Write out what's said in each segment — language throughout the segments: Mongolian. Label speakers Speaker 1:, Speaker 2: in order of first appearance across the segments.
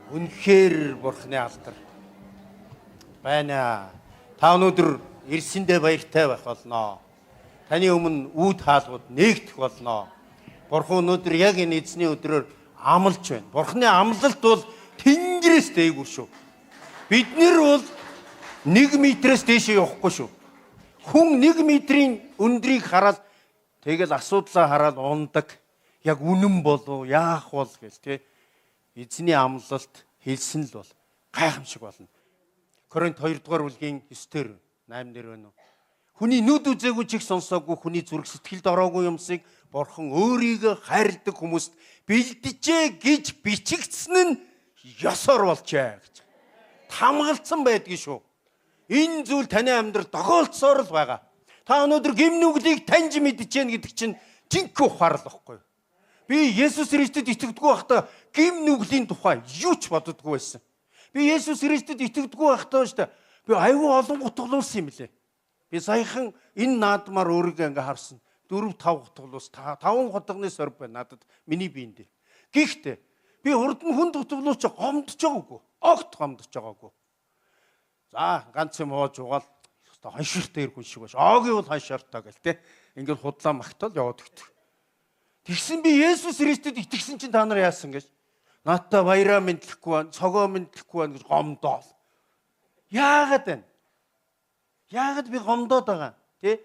Speaker 1: Үнэхээр Бурхны алдар байна. Та өнөөдөр ирсэндээ баяртай байх болно. Таны өмнө үүд хаалгууд нээгдэх болно. Бурхан өнөөдөр яг энэ эзний өдрөөр амлаж байна. Бурхны амлалт бол тэнгэрээс дээгүүр шүү. Бид нэр бол 1 метрээс дээш явахгүй шүү. Хүн 1 метрийн өндрийг хараад тэгэл асуудлаа хараад ундаг. Яг үнэн болов яах бол гэл тий. Эзний амлалт хэлсэн л бол гайхамшиг болно. Коринт 2 дугаар бүлгийн 9-р 8-р байна уу? Хүний нүд үзээгүй ч их сонсоогүй, хүний зүрх сэтгэлд ороогүй юмсыг Бурхан өөрийгөө хайрладаг хүмүүст бэлдэжээ гэж бичигдсэн нь ёсоор болжээ гэж. Хамгаалцсан байдгийг шүү. Энэ зүйл таны амьдрал догоолцсоор л байгаа. Та өнөөдөр гэм нүглийг таньж мэдэж гэн гэдэг чинь жинхэнэ ухаар л байхгүй юу? Би Есүс Христэд итгэдэггүй байхдаа гэм нүглийн тухай юу ч боддоггүй байсан. Би Есүс Христэд итгэдэггүй байхдаа шүү дээ. Би аюу олон гутгалуулсан юм лээ. Би саяхан энэ наадмаар өөрийгөө ингээ харсан. 4-5 гутгалуус 5 годгоны сорб байна надад миний биен дээр. Гэхдээ би урд нь хүнд гутгалуулж гомдож байгаагүй. Огт гомдож байгаагүй. За ганц юм ууж угаал ханширтай ирэх хүн шиг байна. Оогийн бол ханширтай гэл те. Ингээл худлаа магтаал яваад өгдөг. Тэгсэн би Есүс Христэд итгэсэн чинь та нар яасан гэж? Надтай баяраа мэдлэхгүй байна, цогоо мэдлэхгүй байна гэж гомдоол. Яагаад вэ? Яагаад би гомдоод байгаа? Тэ?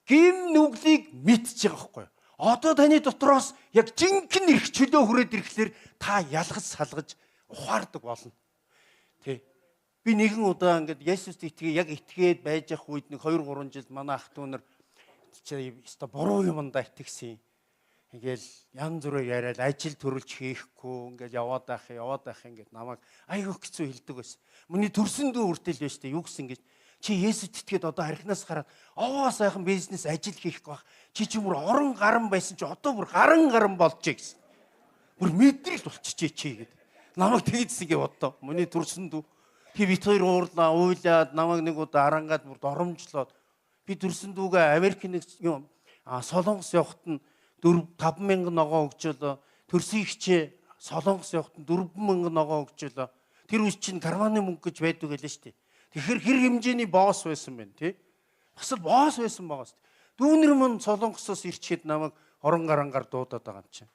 Speaker 1: Гэм нүглийг мэдчихэж байгаа байхгүй юу? Одоо таны дотроос яг жинхэнэ эрх чөлөө хүрээд ирэхлээр та ялгаж салгаж ухаардаг болно. Тэ? Би нэгэн удаа ингээд Есүст яг итгээд байж ах үед нэг 2-3 жил манай ах дүүнэр чи өстой буруу юмдаа итгэсэн. Ингээл янз бүрээр яриад ажил төрүүлж хийхгүй ингээл яваад байх ингээд намайг айгүйх хэцүү хэлдэг байсан. Миний төрсөн дүү хүртэл байж тээ юу гэсэн гэж чи Есүст итгээд одоо архинаас гараад овоо сайхан бизнес ажил хийх байх. Чи бүр орон гарan байсан чи одоо бүр гарan болжээ гэсэн. Бүр мэдрэл болчихжээ чи гэд. Намайг тэгдсэн гээ боддоо. Миний төрсөн дүү би бит хоёр уурлаа уйлаад намайг нэг удаа арангаад бүр доромжлоод би төрсөн дүүгээ Америкийн юм Солонгос явахт нь 4-5 мянган ногоо өгчөөлөө. Төрсөн ихчээ Солонгос явахт 4 мянган ногоо өгчөөлөө. Тэр үс чинь карманы мөнгө гэж байдаг байлаа шүү дээ. Тэгэхээр хэр хэмжээний босс байсан бэ тий? Бас л босс байсан байгаа шүү дээ. Дүүнэр мөн Солонгосоос ирчихэд намайг орон гарангаар дуудаад байгаа юм чинь.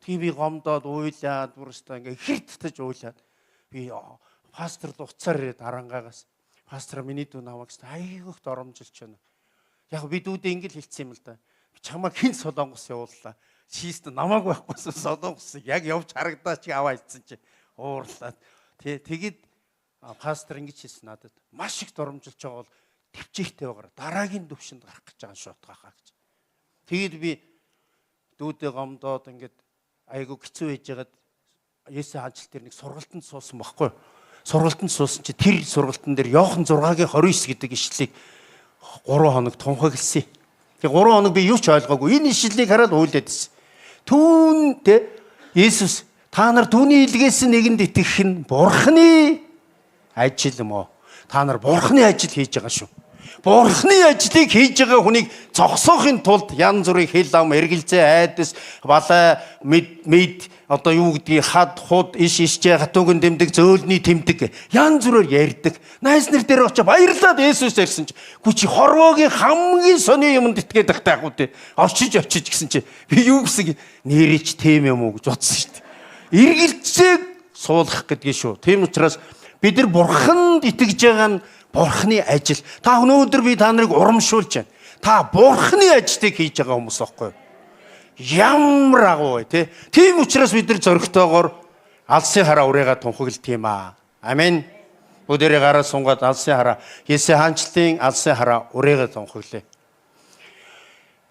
Speaker 1: Тэгээ би гомдоод уйлаад бүрстэ ингээ хэр татаж уйлаад би пастор л уцаар ирээд арангаагаас пастор миний дүү намайг айгүйх доромжилж байна. Яг би дүүдээ ингээл хэлсэн юм л да. Чамаг хин Солонгос явууллаа. Шийст намайг байхгүйсэн Солонгосыг яг явж харагдаа чи аваа хэлсэн чи уурлаад. Тэгээд пастор ингэж хэлсэн надад. Маш их доромжилж байгаа бол төвчээхтэй байгаараа дараагийн төвшөнд гарах гэж байгаа шууд гахаа гэж. Тэгээд би дүүдээ гомдоод ингээд айгу хэцүү байжгаад Есүс хаанчл дээр нэг сургалтанд суусан байхгүй. Сургалтанд суусан чи тэр сургалтын дээр Иохан 6-гийн 29 гэдэг ишлэлийг 3 хоног тунхагласан. Тэгээ 3 хоног би юу ч ойлгоогүй. Энэ ишлэлийг хараад уйлаад ирсэн. Түүнтэй Есүс та нар түүний илгээс нэгэнд итгэх нь Бурхны ажил юм уу? Та нар Бурхны ажил хийж байгаа шүү. Бурхны ажлыг хийж байгаа хүнийг зогсоохын тулд янз бүрийн хэл ам эргэлзээ айдас балай мэд одоо юу гэдгийг хад худ иш ишчээ хатуугэн дэмдэг зөөлний тэмдэг янз бүрээр ярьдаг. Найз нар дээр очиж баярлаад Есүс ярьсан чи гү чи хорвоогийн хамгийн сони юмд итгээд тахтай ах уу те очиж гэсэн чи би юу гэсэн нэрэж тийм юм уу гэж бодсон шүү дээ. Эргэлзээг суулгах гэдгийг шүү. Тийм учраас бид нар Бурханд итгэж байгаа нь Бурхны ажил. Та өнөөдөр би та нарыг урамшуулж байна. Та Бурхны ажлыг хийж байгаа хүмүүс байхгүй юу? Ямар агуу вэ те? Тийм учраас бид нар зөрөгтэйгээр алсын хараа урыгаа тунхаглт юм аа. Амен. Өдөрөө гараа сунгаад алсын хараа Есүс хаанчлалын алсын хараа урыгаа тунхаглая.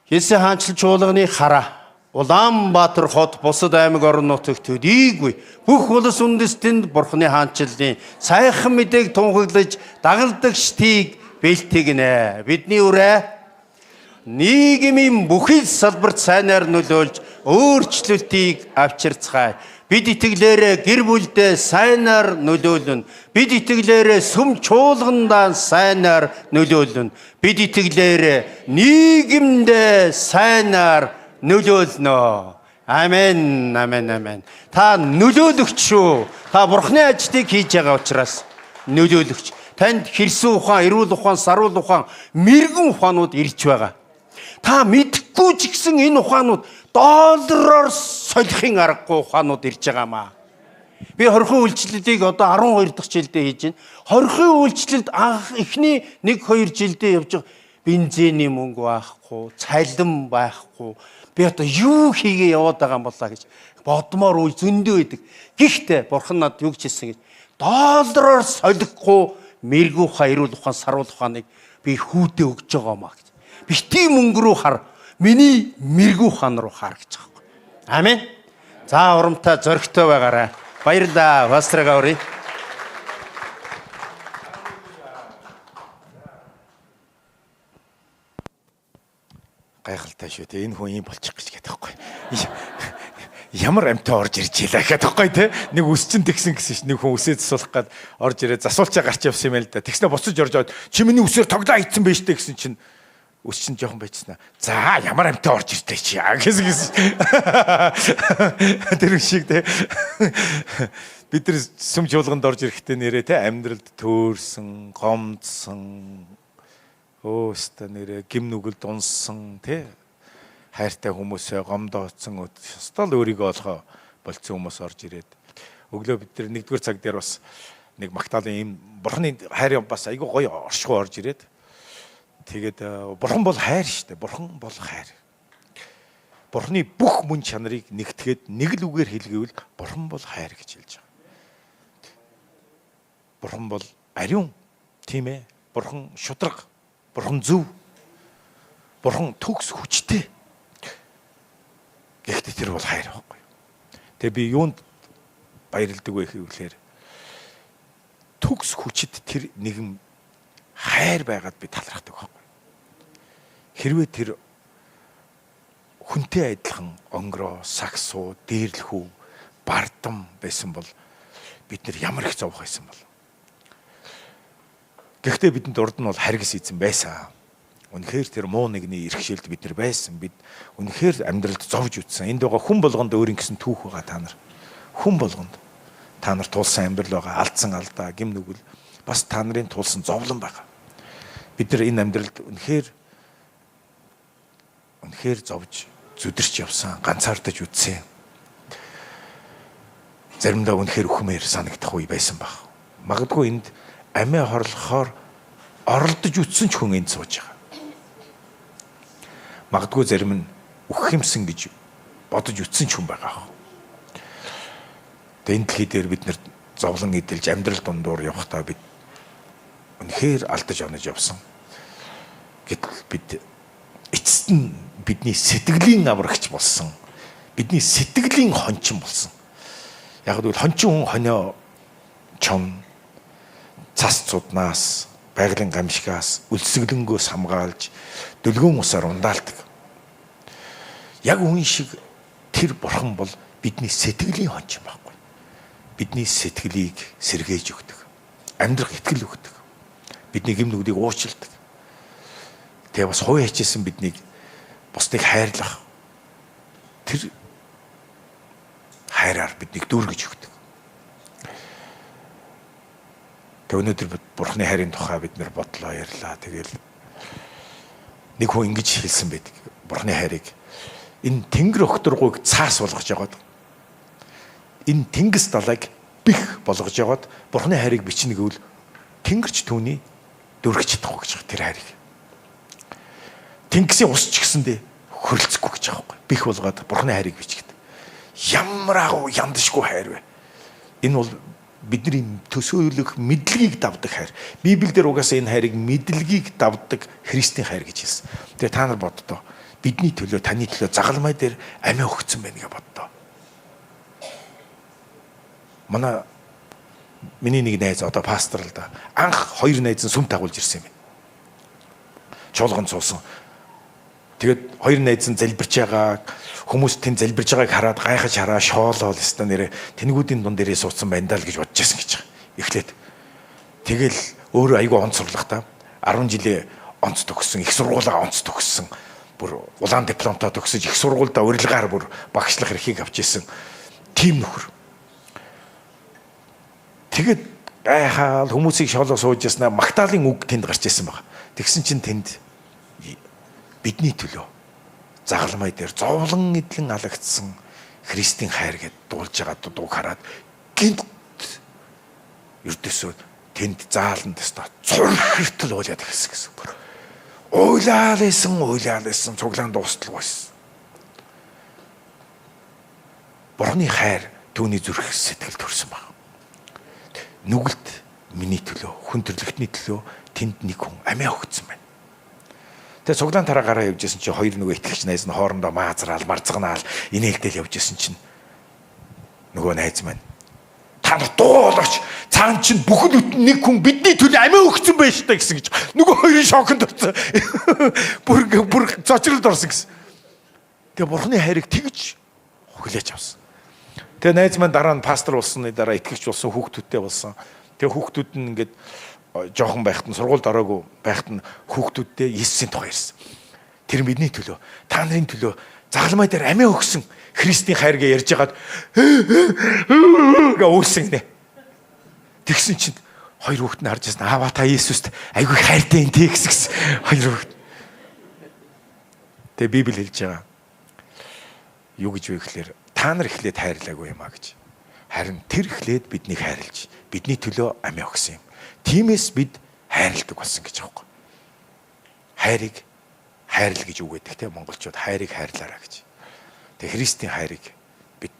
Speaker 1: Есүс хаанчлал чуулганы хараа Улаанбаатар хот бусад аймаг орон нутагт төдийгүй бүх улс үндэстэнд Бурхны хаанчлалын сайхан мэдээг тунхаглаж дагалдаг штийг бэлтгэнэ. Бидний үрээ нийгмийн бүхэл салбарт сайнаар нөлөөлж өөрчлөлтийг авчирцгаая. Бид итгэлээрээ гэр бүлдээ сайнаар нөлөөлнө. Бид итгэлээрээ сүм чуулгандаа сайнаар нөлөөлнө. Бид итгэлээрээ нийгэмдээ сайнаар нөлөөлнө. Амен, амен, амен. Та нөлөөлөгч шүү. Та Бурхны ажлыг хийж байгаа учраас нөлөөлөгч. Танд хэрсэн ухаан, эрүүл ухаан, саруул ухаан, мэрэгэн ухаанууд ирж байгаа. Та мэдэхгүй ч гэсэн энэ ухаанууд доллараар солихын аргагүй ухаанууд ирж байгаамаа. Би хорхын үйлчлэлийг одоо 12 дахь жилдээ хийж байна. Хорхын үйлчлэлд анх эхний 1-2 жилдээ явж байгаа бензиний мөнгө байхгүй, цалин байхгүй. Би одоо юу хийгээ яваад байгаа юм болоо гэж бодмоор үе зөндөө байдаг. Гэхдээ Бурхан надад юу гэж хэлсэн гэж доллараар солихгүй мэрэгүү ухаан, эрүүл ухаан, саруул ухааныг би хүүдээ өгж байгаамаа гэж. Битгий мөнгө рүү хар, миний мэрэгүү ухаан руу хар гэж байгаа юм. Амен. За урамтай зоригтой байгаарай. Баярлалаа. Пастрага өрий.
Speaker 2: Гайхалтай шүү дээ. Энэ хүн юм болчих гэж гэдэг байхгүй. Ямар амтай орж ирж илаа гэдэг байхгүй те. Нэг өсчин тэгсэн гэсэн чинь нэг хүн өсөө засуулах гээд орж ирээ засуулчаа гарч явсан юм л да. Тэгснэ буцаж орж аваад чи миний өсөөр тоглоо хийцэн байж тээ гэсэн чинь өсчин жоохон байцснаа. За ямар амтай орж иртэй чи гэсэн. Тэр шиг те. Бид нар сүм жуулганд орж ирэхдээ нэрээ те амьдралд төөрсөн, гомдсон өөстө нэрээ гим нүгэлд унсан тий хайртай хүмүүсээ гомдооцсон өстөл өөрийгөө олохоо болцсон хүмүүс орж ирээд өглөө бид нар нэгдүгээр цаг дээр бас нэг магтаалын ийм бурхны хайр бас айгүй гоё оршихуй орж ирээд тэгээд бурхан бол хайр штэ бурхан бол хайр бурхны бүх мөн чанарыг нэгтгээд нэг л үгээр хэлгээвэл бурхан бол хайр гэж хэлж байгаа. Бурхан бол ариун тийм ээ бурхан шудраг Бурхан зөв. Бурхан төгс хүчтэй. Гэхдээ тэр бол хайр байхгүй. Тэгээ би юунд баярлдаг вэ гэхээр төгс хүчит тэр нэгэн хайр байгаад би талархдаг байхгүй. Хэрвээ тэр хүнтэй адилхан онгороо, сагсуу, дээрлэхүү, бардам байсан бол бид нар ямар их зовх байсан бол. Гэхдээ бидэнд урд нь бол харгас эзэн байсан. Үнэхээр тэр муу нэгний иргэшээлд бид нар байсан. Бид үнэхээр амьдралд зовж үтсэн. Энд байгаа хүн болгонд өөрийн гэсэн түүх байгаа та нар. Хүн болгонд та нар тулсан амьдрал байгаа, алдсан алдаа, гим нүгэл бас та нарын тулсан зовлон байгаа. Бид нар энэ амьдралд үнэхээр зовж зүдэрч явсан, ганцаардаж үтсэн. Заримдаа үнэхээр өхмээр санагдах үе байсан баг. Магадгүй энд амиа хорлохоор оролдож үтсэн ч хүн энд сууж байгаа. Магадгүй зарим нь үхэх юмсан гэж бодож үтсэн ч хүн байгаа. Тэгээд энэ дэлхий дээр бид нэр зовлон эдэлж амьдрал дундуур явахдаа бид үнэхээр алдаж онож явсан. Гэтэл бид эцэст нь бидний сэтгэлийн аврагч болсон. Бидний сэтгэлийн хончин болсон. Яг л хончин хүн хонио чон цас цуднаас, байгалийн гамшигаас, өлсгөлөнгөөс хамгаалж, дөлгөөн усаар ундаалдаг. Яг үн шиг тэр бурхан бол бидний сэтгэлийн хончин байхгүй. Бидний сэтгэлийг сэргээж өгдөг. Амьдрах итгэл өгдөг. Бидний гэм нүгдийг уурчилдаг. Тэгээ бас хувь хичээсэн биднийг бусдыг хайрлах. Тэр хайраар биднийг дүүргэж өгдөг. Тэгээ өнөөдөр бурхны хайрын тухай бид нэр бодлоо ярьлаа. Тэгэл нэг хүн ингэж хэлсэн байдаг. Бурхны хайрыг энэ тэнгэр өгтөргүйг цаас болгож яваад энэ тэнгис далайг бих болгож яваад бурхны хайрыг бичнэ гэвэл тэнгэрч түүний дөргиж чадахгүй гэж байгаа тэр хайрыг. Тэнгисийн ус ч гэсэндээ хөрөлцөхгүй гэж байгаа байхгүй. Бих болгоод бурхны хайрыг бичгээд. Ямар агуу яндашгүй хайр вэ? Энэ бол бидний төсөөлөх мэдлэгийг давдаг хайр. Библиэлд угаасаа энэ хайрыг мэдлэгийг давдаг Христийн хайр гэж хэлсэн. Тэгээ та нар боддоо бидний төлөө таны төлөө загалмай дээр амиа өгсөн байна гэж боддоо. Миний нэг найз одоо пастор л да. Анх 2 найз нь сүм тагуулж ирсэн юм. Чуулганд суусан. Тэгээд 2 найз нь залбирч байгаа хүмүүс тэнд залбирж байгааг хараад гайхаж хараа шоолол өстө нэрэ тэнгүүдийн дунд дээрээ суудсан байна даа л гэж бодож байсан гэж байгаа. Эхлээд тэгэл өөрөө айгүй онцорлох та 10 жилээ онц төгссөн, их сургуулаа онц төгссөн. бүр улаан дипломтой төгсөж их сургуультай урилгаар бүр багшлах эрхийг авч исэн тийм нөхөр. Тэгэд гайхаал хүмүүсийг шоолоо сууж яснаа Магдалины үг тэнд гарч ирсэн баг. Тэгсэн чинь тэнд бидний төлөө загалмай дээр зовлон эдлэн алагдсан Христийн хайр гэд дуулж байгаа дуу хараад гинт ердөөсөө тэнд зааланд өстө цурхэртэл уулаад ирсэн гэсэн. Уйлаад исэн цуглаан дуустал байсан. Бурхны хайр түүний зүрх сэтгэл төрсөн баг. Нүгэлт миний төлөө, хүн төрлөختний төлөө тэнд нэг хүн амиа өгсөн байна. Тэгээ цуглаан тараагаараа явж исэн чинь хоёр нөгөө итгэгч найз нь хоорондоо маазраал, марцганаал, инээлтэл явж исэн чинь нөгөө найз маань та нар дуулаач цаан чинь бүхэл бүтэн нэг хүн бидний төлөө амиа өгсөн байж та гэсэн гэж нөгөө хоёрын шоконд орсон. Бүр зочролд орсон гэсэн. Тэгээ бурхны хайрыг тэгж хүлээж авсан. Тэгээ найз маань дараа нь пастор болсны дараа итгэгч болсон, хүүхдүүдтэй болсон. Тэгээ хүүхдүүд нь ингээд жоохон байхад нь сургуульд ороогүй байхад нь хүүхдүүдтэй Есүсийн тухай ярьсан. Тэр бидний төлөө, та нарын төлөө загалмай дээр амиа өгсөн Христийн хайр гэж ярьж хагаад гээ уусан гинэ. Тэгсэн чинь хоёр хүүхэд нь харж байсан. Аава та Есүст айгүй хайртай энэ тэгс хоёр хүүхэд. Тэгээ Библи хэлж байгаа. Юу гэж вэ гэхээр та нар эхлээд хайрлаагүй юм а гэж. Харин тэр эхлээд биднийг хайрлаж, бидний төлөө амиа өгсөн юм. Тиймээс бид хайрладаг болсон гэж аахгүй. Хайрыг хайрл гэж үг гэдэг те монголчууд хайрыг хайрлаарай гэж. Тэгээ Христийн хайрыг бид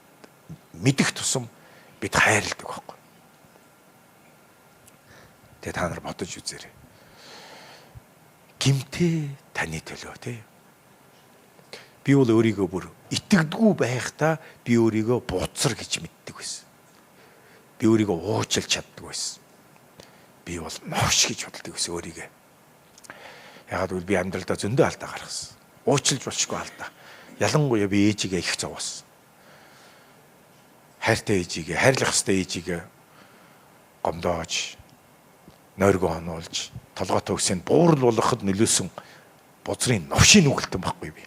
Speaker 2: мэдэх тусам бид хайрладаг байхгүй. Тэгээ та нар бодож үзээрэй. Гимтэй таны төлөө те. Би бол өөрийгөө бүр итгэдэггүй байхдаа би өөрийгөө бууцар гэж мэддэг байсан. Би өөрийгөө уучлж чаддаг байсан. Би бол новш гэж боддог байсан өөрийгөө. Ягаад гэвэл би амьдралдаа зөндөө алдаа гаргасан. Уучлж болчихгүй алдаа. Ялангуяа би ээжигээ их зовоосон. Хайртай ээжигээ, хайрлах ёстой ээжигээ гомдоож, нойргоо онуулж, толгойтой өсөнд буурал болгоход нөлөөсөн бузрын новшийн нүгэлтэн байхгүй би.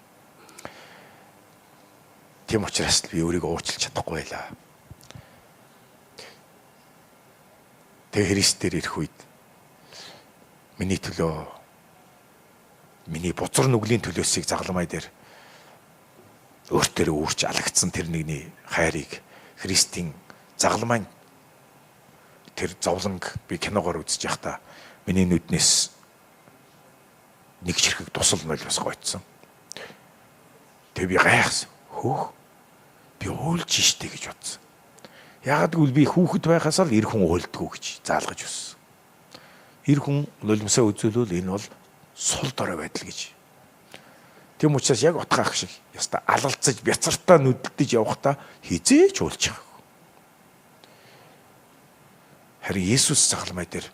Speaker 2: Тийм учраас би өөрийгөө уучлж чадахгүй байлаа. Тэгээ Христээр ирэх үед миний төлөө миний бузар нүглийн төлөөсийг загалмай дээр өөртөө үүрч алагдсан тэр нэгний хайрыг Христийн загалмайн тэр зовлонг би киногоор үзэж явахдаа миний нүднээс нэг чирхэг тусал нойлоос гойтсон. Тэгээ би гайхсан. Хөөх би уйлж штэ гэж бодсон. Яагаад гэвэл би хүүхэд байхаас л эр хүн уйлдгүү гэж заалгаж өссөн. Эр хүн нулимсаа үзүүлвэл энэ бол сул дорой байдал гэж. Тэм учраас яг утгаах шиг яста алалцаж бяцартаа нүдэлдэж явахдаа хизээч уулж байгаагүй. Харин Есүс загалмай дээр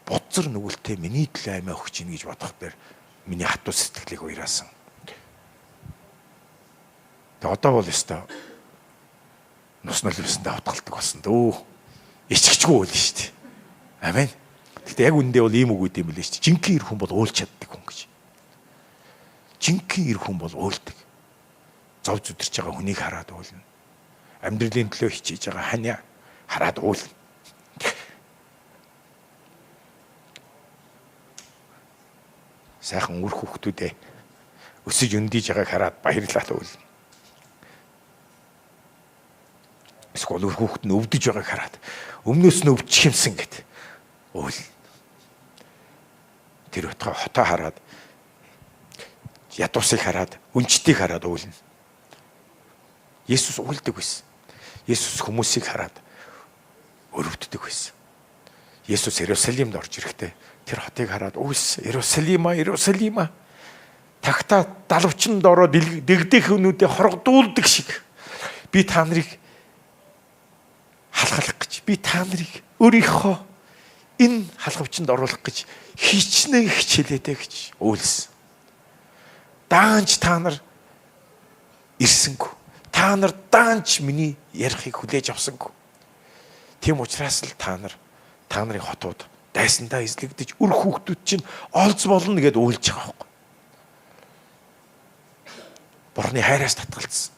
Speaker 2: бузар нүгэлтэй миний төлөө амиа өгч ийн гэж бодох дээр миний хатуу сэтгэлийг уйраасан. Тэгээ одоо бол ёстой нус нулимсандаа утгалдаг болсон дөө. Ичгчгүй үйл шүү дээ. Амен. Гэтэ яг үндэ бол ийм үг үт юм билээ шүү дээ. Жинхэнэ ир хүн бол уйлж чаддаг хүн гэж. Жинхэнэ ир хүн бол уйлдаг. Зов зүдэрч байгаа хүнийг хараад уйлна. Амьдралын төлөө хичээж байгаа ханиа хараад уйлна. Сайхан үр хүүхдүүдээ өсөж өндийж байгааг хараад баярлалаа уйлна. Эсвэл хүүхэд нь өвдөж байгааг хараад өмнөөс нь өвчих юмсан гэд уйл. Тэр хотоо хараад ядуусыг хараад үнчтийг хараад уйлна. Есүс уйлдаг байсан. Есүс хүмүүсийг хараад өрөвддөг байсан. Есүс Иерусалимд орж ирэхдээ тэр хотыг хараад уйлсан. Иерусалима тагтаа далавчанд ороод дэгдэх өнүүдээ хоргодуулдаг шиг би та нарыг халахлах гэж, би та нарыг өөрийнхөө энэ халхавчанд оруулах гэж хичнээн хичээлээдэ гэж уйлсан. Даанч та нар ирсэнгүй. Та нар даанч миний ярихыг хүлээж авсангүй. Тийм учраас л та нарын хотууд дайсандаа эзлэгдэж үр хүүхдүүд чинь олз болно гэд уйлж байгаа байхгүй. Бурхны хайраас татгалцсан.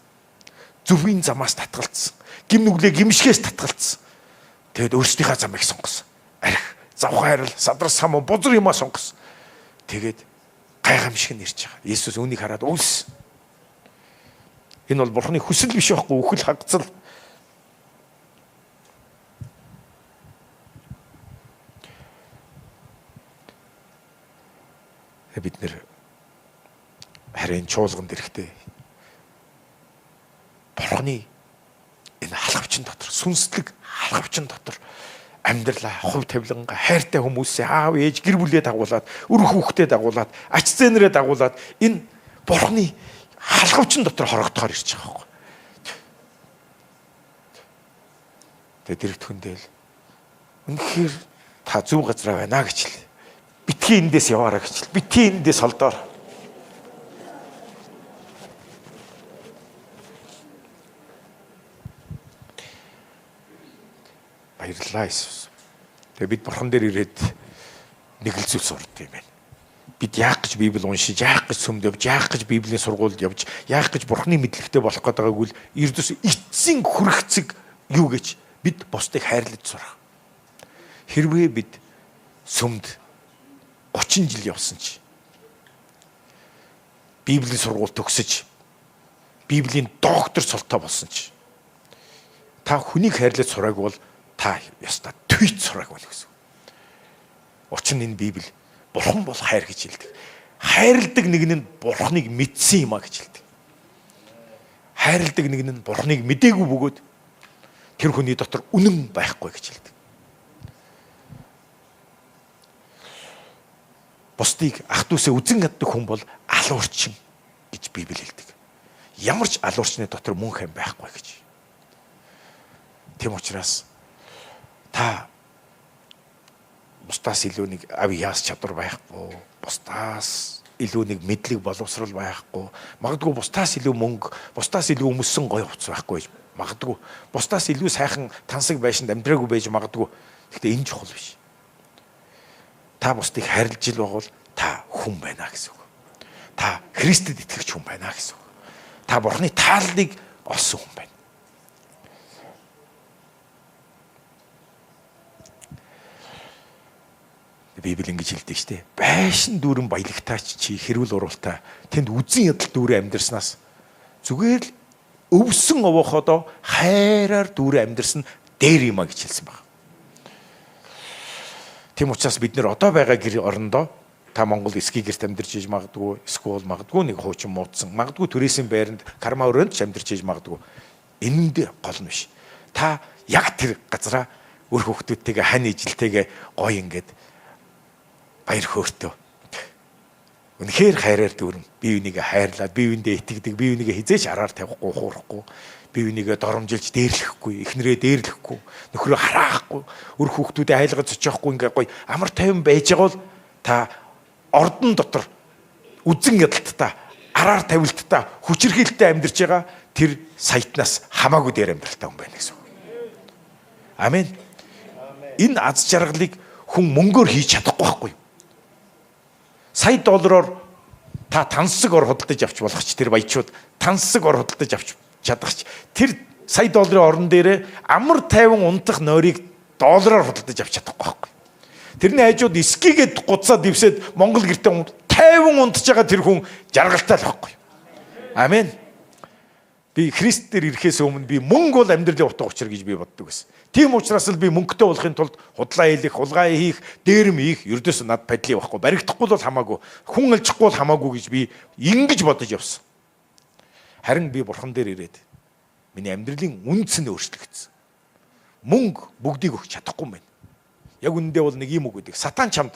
Speaker 2: Зөвхөн замаас татгалцсан. Гим нүглээ гимшгээс татгалцсан. Тэгэд өөрсдийнхээ замыг сонгосон. Арх, завхан хайрал, садар самуу бузар юмаа сонгосон. Тэгээд гайхамшиг нь ирж байгаа. Есүс үүнийг хараад өлс. Энэ бол Бурхны хүсэл биш байхгүй, үхэл хагцал. Бид нэр харин чуулганд ирэхдээ Бурхны энэ халахвчин дотор, сүнслэг халахвчин дотор амьдралаа хувь тавиланга хайртай хүмүүсээ аав ээж гэр бүлээ дагуулад, үр хүүхдээ дагуулад, ач зээнэрээ дагуулад энэ Бурхны халахвчин дотор хорогдохоор ирж байгаа байхгүй. Тэгээд дэрэгдэхэндээ үнэхээр та зөв газараа байна гэж л. Битгий эндээс яваараа гэж л. Битгий эндээс холдоор. Баярлалаа Иесус. Тэгээ бид Бурхан дээр ирээд нэг л зүйл сурдаг юм байна. Бид яах гэж Библийг уншиж, яах гэж сүмд явж, яах гэж Библийн сургуульд явж, яах гэж Бурханы мэдлэгтэй болох гээд байгааг үл эрдэс эцсийн хүрэгцэг юу гэж бид бусдыг хайрлаж сурах. Хэрвээ бид сүмд 30 жил явсан чи Библийн сургууль төгсөж Библийн доктор цолтой болсон чи та хүнийг хайрлаж сурааг бол та ястаа твит сурааг байна гэсэн. Учир нь энэ Библи Бурхан бол хайр гэж хэлдэг. Хайрладаг нэг нь Бурханыг мэдсэн юм а гэж хэлдэг. Хайрладаг нэг нь Бурханыг мдээгүй бөгөөд тэр хүний дотор үнэн байхгүй гэж хэлдэг. Бусдыг ах дүүсээ үзэн яддаг хүн бол алуурчин гэж Библи хэлдэг. Ямар ч алуурчны дотор мөн хэм байхгүй гэж. Тэм учраас та бусдаас илүү нэг авьяас чадвар байхгүй, бусдаас илүү нэг мэдлэг боловсрал байхгүй, магадгүй бусдаас илүү мөнгө, бусдаас илүү өмссөн гоё хувцас байхгүй гэж магадгүй, бусдаас илүү сайхан тансаг байшинд амьдраагүй байж магадгүй. Гэхдээ энэ чухал биш. Та бусдыг хайрлаж ил байгавал та хүн байна гэсэн үг. Та Христэд итгэгч хүн байна гэсэн үг. Та Бурхны тааллыг олсон хүн байна. Библи ингэж хэлдэг шүү дээ. Байшин дүүрэн баялагтаач чи хэрүүл уралтай тэнд үзэн ядал дүүрэн амьдрснаас зүгээр л өвсөн овооходоо хайраар дүүрэн амьдрсан дээр юм а гэж хэлсэн байна. Тийм учраас бид нэр одоо байгаа гэр орондоо та Монгол эсгийн гэрт амьдарч иж магадгүй, эсвэл магадгүй нэг хуучин муудсан, магадгүй түрээсийн байранд карма өрөөнд ч амьдарч иж магадгүй. Энэнд гол нь биш. Та яг тэр газараа өр хөвгтүүдтэйгээ хань ижилтэйгээ гоё ингээд баяр хөөртөө. Үнэхээр хайраар дүүрэн бие бинийгээ хайрлаад, бие биендээ итгэдэг, бие бинийгээ хизээч араар тавихгүй, хуурахгүй, бие бинийгээ доромжилж дээрлэхгүй, эхнэрээ дээрлэхгүй, нөхрөө хараахгүй, өр хүүхдүүдэд айлгаж очихгүй ингээ гоё амар тайван байж байгаа бол та ордон дотор үзэн ядалттай, араар тавилттай, хүчирхийлэлтэй амьдарч байгаа тэр саятнаас хамаагүй дээр амьдралтай хүн байна гэсэн үг. Амен. Энэ аз жаргалыг хүн мөнгөөр хийж чадахгүй байхгүй. Сая доллараар та тансаг ор худалдаж авч болох ч тэр баячууд тансаг ор худалдаж авч чадах ч тэр сая долларын орон дээрээ амар тайван унтах нойрыг доллараар худалдаж авч чадахгүй байхгүй. Тэрний хажууд эскигээд гуцаад дэвсээд Монгол гэртээ тайван унтж байгаа тэр хүн жаргалтай л байхгүй. Амен. Би Христ дээр ирэхээс өмнө би мөнгө бол амьдралын утга учир гэж би боддог байсан. Тийм учраас л би мөнгөтэй болохын тулд худлаа хийх, хулгай хийх, дээрэм хийх ердөөс над падлий байхгүй. Баригдахгүй бол хамаагүй, хүн алжихгүй бол хамаагүй гэж би ингэж бодож явсан. Харин би Бурхан дээр ирээд миний амьдралын үнц нь өөрчлөгдсөн. Мөнгө бүгдийг өгч чадахгүй юм байна. Яг үнэндээ бол нэг юм үг гэдэг. Сатан чамд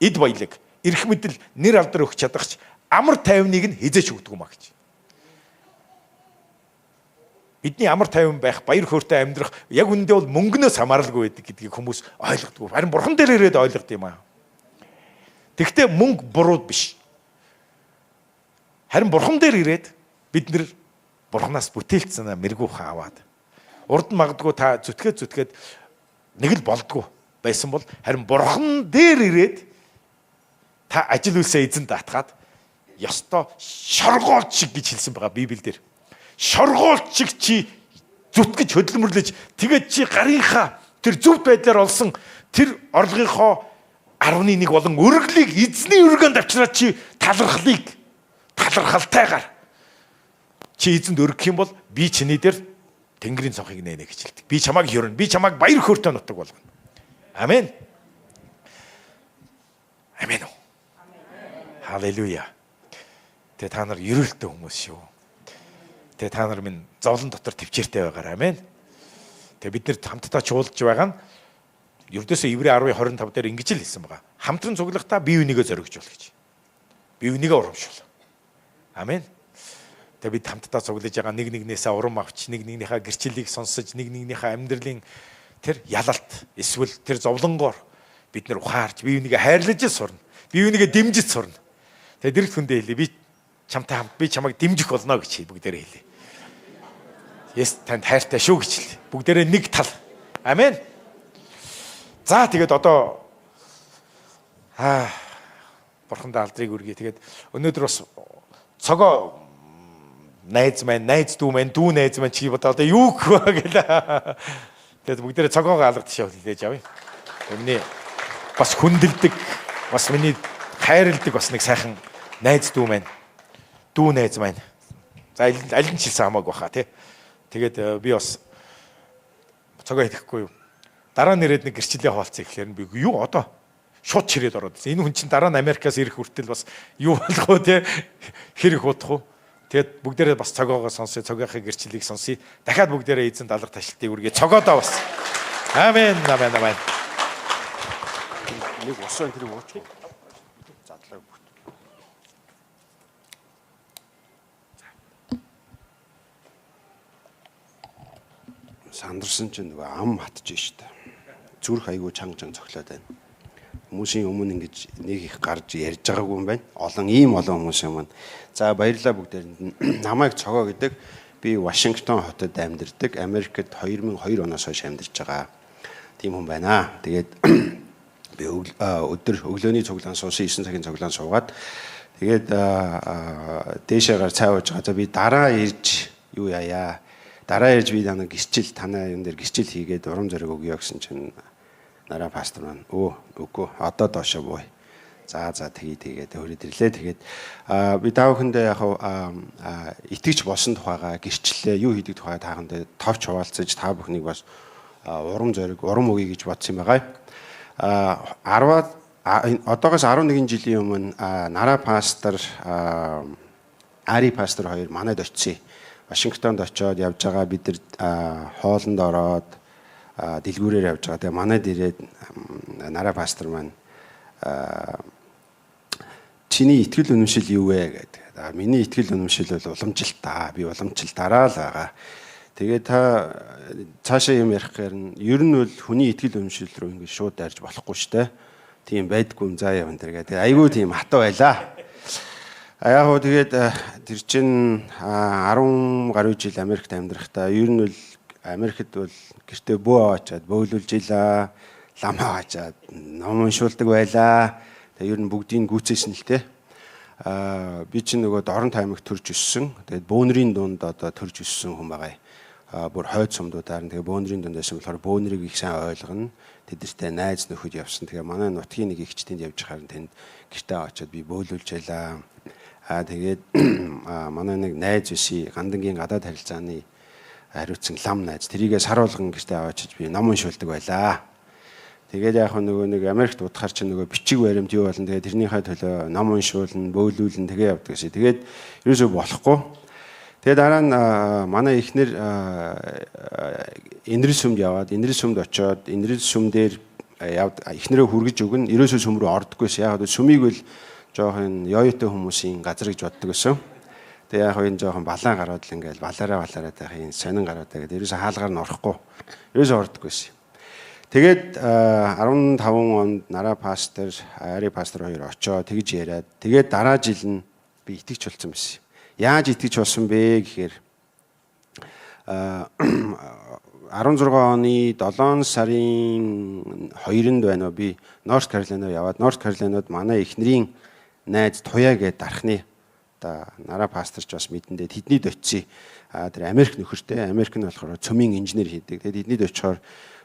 Speaker 2: эд баялаг, эрх мэдэл, нэр алдар өгч чадахч амар тайвныг нь хизээч өгдөг юм а гэж. Бидний амар тайван байх, баяр хөөртэй амьдрах яг үнэндээ бол мөнгнөөс хамааралгүй байдаг гэдгийг хүмүүс ойлгодог. Харин Бурхан дээр ирээд ойлгох юм аа. Тэгвэл мөнгө буруу биш. Харин Бурхан дээр ирээд бид нэр Бурханаас бүтээлцсэн мэрэгүү аваад урд нь магадгүй та зүтгээд нэг л болдгоо байсан бол харин Бурхан дээр ирээд та ажил үйлсээ эзэн даатгаад ёстой шоргоолт шиг гэж хэлсэн байгаа Библиэлд. Шоргоолт шиг чи зүтгэж хөдөлмөрлөж тэгээд чи гарынхаа тэр зөв байдлаар олсон тэр орлогынхоо 11 болон өргөлийг эзний өргөнд авчираад чи талархалтайгаар чи эзэнд өргөх юм бол би чиний дээр Тэнгэрийн цонхыг нэнэ гэж хэлдэг. Би чамайг хөрнө. Би чамайг баяр хөөртэй нутаг болгоно. Амен. Амен. Халелуя. Тэгээ та нар ерөөлтэй хүмүүс шүү. Тэгээ та нар минь зовлон дотор төвчээртэй байгаарай. Амен. Тэгээ бид нэр хамтдаа чуулж байгаа нь ердөөсөө Иврэ 10:25 дээр ингэж л хэлсэн байгаа. Хамтран цуглахдаа бие бинийгээ зоригжуул гэж. Бие бинийгээ урамшуул. Амен. Тэгээ бид хамтдаа цуглаж байгаа нэг нэгнээсээ урам авч, нэг нэгнийхээ гэрчлэлийг сонсож, нэг нэгнийхээ амьдралын тэр ялалт эсвэл тэр зовлонгоор бид нэр ухаарч, бие бинийгээ хайрлаж сурна. Бие бинийгээ дэмжиж сурна. Тэгээ дэрэгт хүндээ хэлээ. Би чамтай хамт би чамайг дэмжих болно гэж бүгдээрээ хэлээ. Yes танд хайртай шүү гэж хэлээ. Бүгдээрээ нэг тал. Амен. За тэгээд одоо бурхандаа алдрыг үргэе. Тэгээд өнөөдөр бас цогоо найз маань, найз дүү маань, дүү найз маань чи одоо юу гэх вэ гэлээ. Тэгээд бүгдээрээ цогоогоо алга тишээ хүлээж авъя. Өмнө бас хүндэлдэг, бас миний хайрладаг бас нэг сайхан найз дүү маань, дүү найз маань. За аль нь ч хэлсэн хамаагүй баха тий. Тэгээд би бас цогоо хийхгүй юу. Дараа нь ирээд нэг гэрчлэлээ хуваалцъя гэхээр би юу одоо шууд чирээд ороод ирсэн. Энэ хүн чинь дараа нь Америкаас ирэх хүртэл бас юу болох вэ те хэрэг удах уу. Тэгээд бүгдээрээ бас цогоогоо сонсъё, цогийнхаа гэрчлэлийг сонсъё. Дахиад бүгдээрээ эзэн алга ташлтыг үргээ цогоодоо бас. Амен, амен, амен.
Speaker 1: Нэг усан тэрийг уучих. Задлаа. Сандарсан чинь нөгөө ам хатж штэ. Зүрх айгүй чанга цоглоод байна. Хүмүүсийн өмнө ингэж нэг их гарч ярьж байгаагүй юм байна. Олон хүмүүс юм. За баярлалаа бүгдээрэнд нь. Намайг цогоо гэдэг. Би Вашингтон хотод амьдардаг. Америкт 2002 оноос хойш амьдарч байгаа. Тийм хүн байна. Тэгээд би өдөр өглөөний цуглаан суусан 9 цагийн цуглаан суугаад тэгээд дээшээ гар цай ууж байгаа. За би дараа ирж юу яая. Дараа ирж би танаа гисчил танаа юм дээр гисчил хийгээд урам зориг өгье гэсэн чинь нараа пастор маань үгүй одоо доошоо бууя. За тэгээд хөрөд ирлээ. Тэгээд би таа бүхэндээ яг итгэж болсон тухайга гэрчлэлээ юу хийдэг тухай таахандаа товч хуваалцаж та бүхнийг бас урам зориг урам өгье гэж бодсон юм байгаа. Одоогоос 11 жилийн өмнө нараа пастор Ари пастор хоёр манайд очив. Вашингтонд очиод явж байгаа бид нар хоолнд ороод дэлгүүрээр явж байгаа. Тэгээ манайд ирээд нараа пастор маань чиний итгэл үнэмшил юу вэ гэдэг. Миний итгэл үнэмшил бол уламжлалт та. Би уламжлалт дараа л байгаа. Тэгээ та цаашаа юм ярих гэхээр ер нь бол хүний итгэл үнэмшил рүү ингэ шууд дайрж болохгүй шүү дээ. Тийм байдгүй юм заа явна тэргээ. Тэгээ айгүй тийм хатаа байлаа. Яг гоо тэгээд тэр чин 10 гаруй жил Америкт амьдрахдаа ер нь бол Америкт бол гэртээ бөө аваачаад бөөлүүлж илаа, лам аваачаад ном уншуулдаг байлаа. Тэгээд ер нь бүгдийг гүйцээсэн л те. Би чинь нөгөө Дорнт аймагт төрж өссөн. Тэгээд бөөнрийн дунд одоо төрж өссөн хүн байгаа. Бүр хойд сумдуудаар тэгээд бөөнрийн дунд байсан болохоор бөөнрийг их сайн ойлгоно. Тэдэртэй найз нөхөд явсан. Тэгээд манай нутгийн нэг ихчтэнд явж харин тэнд гэртээ аваачаад би бөөлүүлж илаа. Тэгээд манай нэг найз өсий гандангийн гадаад харилцааны хариуцсан лам найз тэрийгээ сар болгон гэртээ аваачиж би ном уншуулдаг байлаа. Тэгээд яг нөгөө нэг Америкт удахаар чинь нөгөө бичиг баримт юу болно. Тэгээд тэрнийхээ төлөө ном уншуулна, бөөлүүлнэ тэгээ явдаг гэсэн. Тэгээд ерөөсөө болохгүй. Тэгээд дараа нь манай эхнэр энэрэл сүмд яваад энэрэл сүмд очиод энэрэл сүм дээр эхнэрээ хүргэж өгнө. Ерөөсөө сүм рүү ордоггүйсэн. Яг сүмийг бол жоохон ёётой хүмүүсийн газар гэж боддог гэсэн. Тэгээ яг энэ жоохон балаан гараад л ингээл балаараа тайх энэ сонин гараад тэгээд ерөөсөө хаалгаар нь орохгүй. Ерөөсөө ордоггүйсэн. Тэгээд 15 онд нараа пастор, Ари пастор хоёр очоод тэгж яриад тэгээд дараа жил нь би итгэж болсон байсан. Яаж итгэж болсон бэ гэхээр 16 оны 7 сарын 2-нд байна уу би Норт Каролина яваад Норт Каролинад манай эхнэрийн найз Туяа гээд дархны
Speaker 3: одоо нараа пасторч бас мэдэндээ тэднийд очив. Тэр Америк нөхөртэй. Америк нь болохоор цөмийн инженер хийдэг. Тэгээд тэднийд очихоор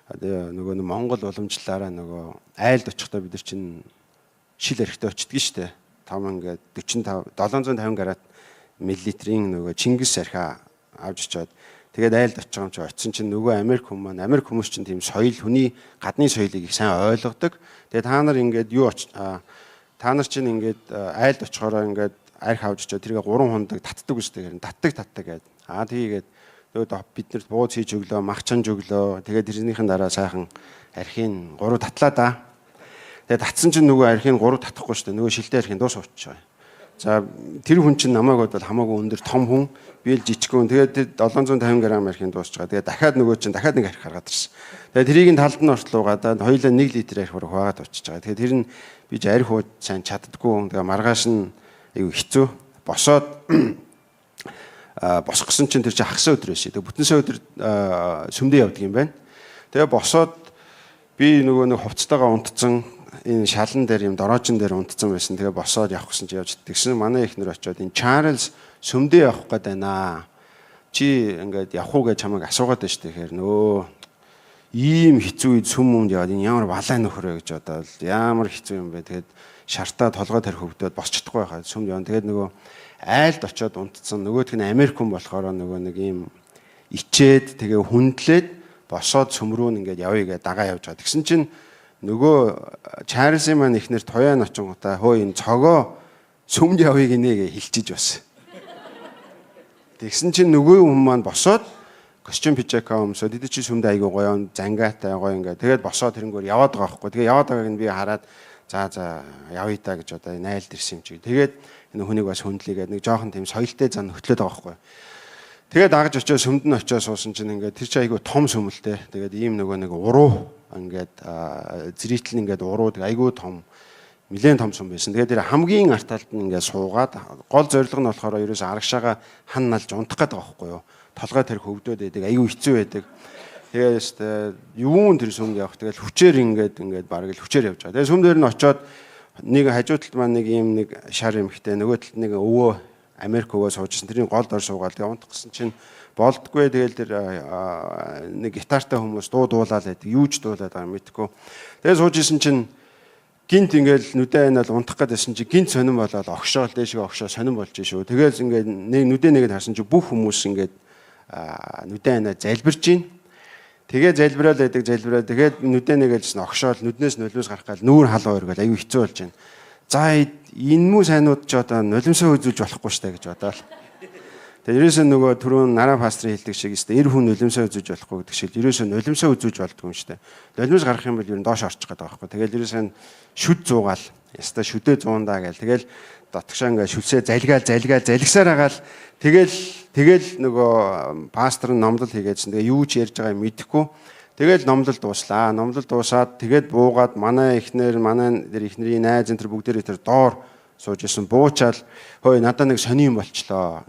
Speaker 3: одоо нөгөө Монгол уламжлалаараа нөгөө айлд очихдоо бид нар чинь шил эрэхтэй очдөг шүү дээ. Том ингээд 45 750 гарат миллилитрийн нөгөө Чингис архиа авч очиод тэгээд айлд очих юм чи очисон чинь нөгөө Америк хүмүүс маань Америк хүмүүс чинь тийм соёл хүний гадны соёлыг их сайн ойлгодог. Тэгээд та нар ингээд та нар чинь ингээд айлд очихороо ингээд арх авч очиод тэргээ 3 хундаг татдаг үстэй гэрэн татдаг гээд тийгээд тэгээд бид нарт бууз хийж өглөө мах чанж өглөө тэгээд тэрнийхэн дараа сайхан архийг 3 татлаа да. Тэгээд татсан чинь нөгөө архийг 3 татахгүй шүү дээ. Нөгөө шилтэй архийг дуус ууччихаа. За тэр хүн чинь намайг бодвол хамаагүй өндөр том хүн би л жижигхэн. Тэгээд 750 г архийг дуусч байгаа. Тэгээд дахиад нөгөө чинь дахиад нэг арх гаргаад ирсэн. Тэгээд тэрийг нь талд нь ортлуугаад хоёулаа 1 литр арх бараг хуваагаад очиж байгаа. Тэгээд тэр нь би ч арх ууж сайн чаддаггүй. Тэгээд маргааш нь айгүй хэцүү. Босоод босох гэсэн чинь тэр чинь хагас өдөр байсан. Тэгээд бүтэнсээ өдөр сүмдээ явдаг юм байна. Тэгээд босоод би нөгөө нэг хувцастайгаа унтцсан энэ шалан дээр юм дороожин дээр унтцсан байсан. Тэгээ босоод явах гэсэн чи явж тэгсэн манай ихнэр очиод энэ Чарльз сүмдээ явах гээд байна. Чи ингээд явах уу гэж чамайг асуугаад байна шүү дээ. Тэгэхээр нөө ийм хэцүү үед сүм юмд яваад энэ ямар балай нөхрөө гэж бодоод ямар хэцүү юм бэ. Тэгээд шартаа толгой тарих хөвгдөөд босч чадахгүй байхад сүмд явна. Тэгээд нөгөө айлд очиод унтцсан. Нөгөөх нь Америк хүн болохоор нөгөө нэг ийм ичээд тэгээ хүндлээд босоод сүм рүү ингээд явъя гэж дагаа явж байгаа. Тэгсэн чинь нөгөө Чарльзын маань ихнэр туяан очингуудаа хөө энэ цогоо сүмд явъя гинэ гэж хэлчихэж бас. Тэгсэн чинь нөгөө хүн маань босоод костюм пижака өмсөд тэд чи сүмд айгуу гоё зангаатай гоё ингээд тэгээд босоод тэрнгөөр яваад байгаа байхгүй. Тэгээ яваад байгааг нь би хараад за явъя та гэж одоо найлд ирсэн юм чи. Тэгээд энэ хүнийг бас хүндлээгээд нэг жоохон тийм соёлтой зан хөтлөөд байгаа байхгүй. Тэгээд дагаж очиж сүмд нь очиж суусан чинь ингээд тэр чи айгуу том сүмэлтэй. Тэгээд ийм нөгөө нэг уруу ингээд зэрэгтэл ингээд уруу айгуу том нэлээд том сүм байсан. Тэгээд тэр хамгийн арт талд нь ингээд суугаад гол зорилго нь болохоор ерөөсөө арагшаага хан налж унтах гэдэг байгаа байхгүй юу. Толгой тэр хөвдөөд байдаг айгуу хэцүү байдаг. Тэгээд юун тэр сүмд явах тэгээд хүчээр ингээд бараг л хүчээр явж байгаа. Тэгээд сүм дээр нь очиод нэг хажуу талд маань нэг ийм нэг шар эмхтэй нөгөө талд нэг өвөө Америк өвөө суужсэн. Тэрний голд ор суугаад тэгээд унтах гэсэн чинь болдггүй. Тэгэл тэр нэг гитартай хүмүүс дуулаад байдаг. Юу ч дуулаад байгаа мэдхгүй. Тэгээд сууж исэн чинь гинт ингээл нүдэ айнаал унтах гэдсэн чи гинт сонирн болоод огшоол дээшгээ огшоо сонирн болж шүү. Тэгэл ингээд нэг нүдэ нэгэд харсан чи бүх хүмүүс ингээд нүдэ айнаа залбирж гин. Тэгээ залбираад байдаг залбираад тэгээд нүдэ нэгэлсэн огшоол нүднээс нулимс гарах гал нүүр халуун өргөл аюу хэцүү болж байна. За энэ мүү сайнууд ч одоо нулимсаа үзүүлж болохгүй штэ гэж бодоол. Тэгээд ерөөсөө нөгөө түрүүн нараа пастрын хэлдэг шиг өстэй 90 хүн нулимсаа үзүүлж болохгүй гэдэг шиг ерөөсөө нулимсаа үзүүлж болдгоо юм штэ. Нулимс гарах юм бол ер нь доош орчих гээд байгаа байхгүй. Тэгээд ерөөсөө шүд зуугаал яста шүдээ зуундаа гээл тэгэл дотгошоо ингээ шүлсээ залгисаар агаал тэгэл нөгөө пастор нь номлол хийгээдсэн. Тэгээ юу ч ярьж байгааг мэдэхгүй. Тэгэл номлол дууслаа. Номлол дуусаад тэгээд буугаад манай ихнэр манай тэр ихнэрийн найз энэ бүгдээрээ тэр доор сууж исэн буучаал хөөе надад нэг сони юм болчлоо.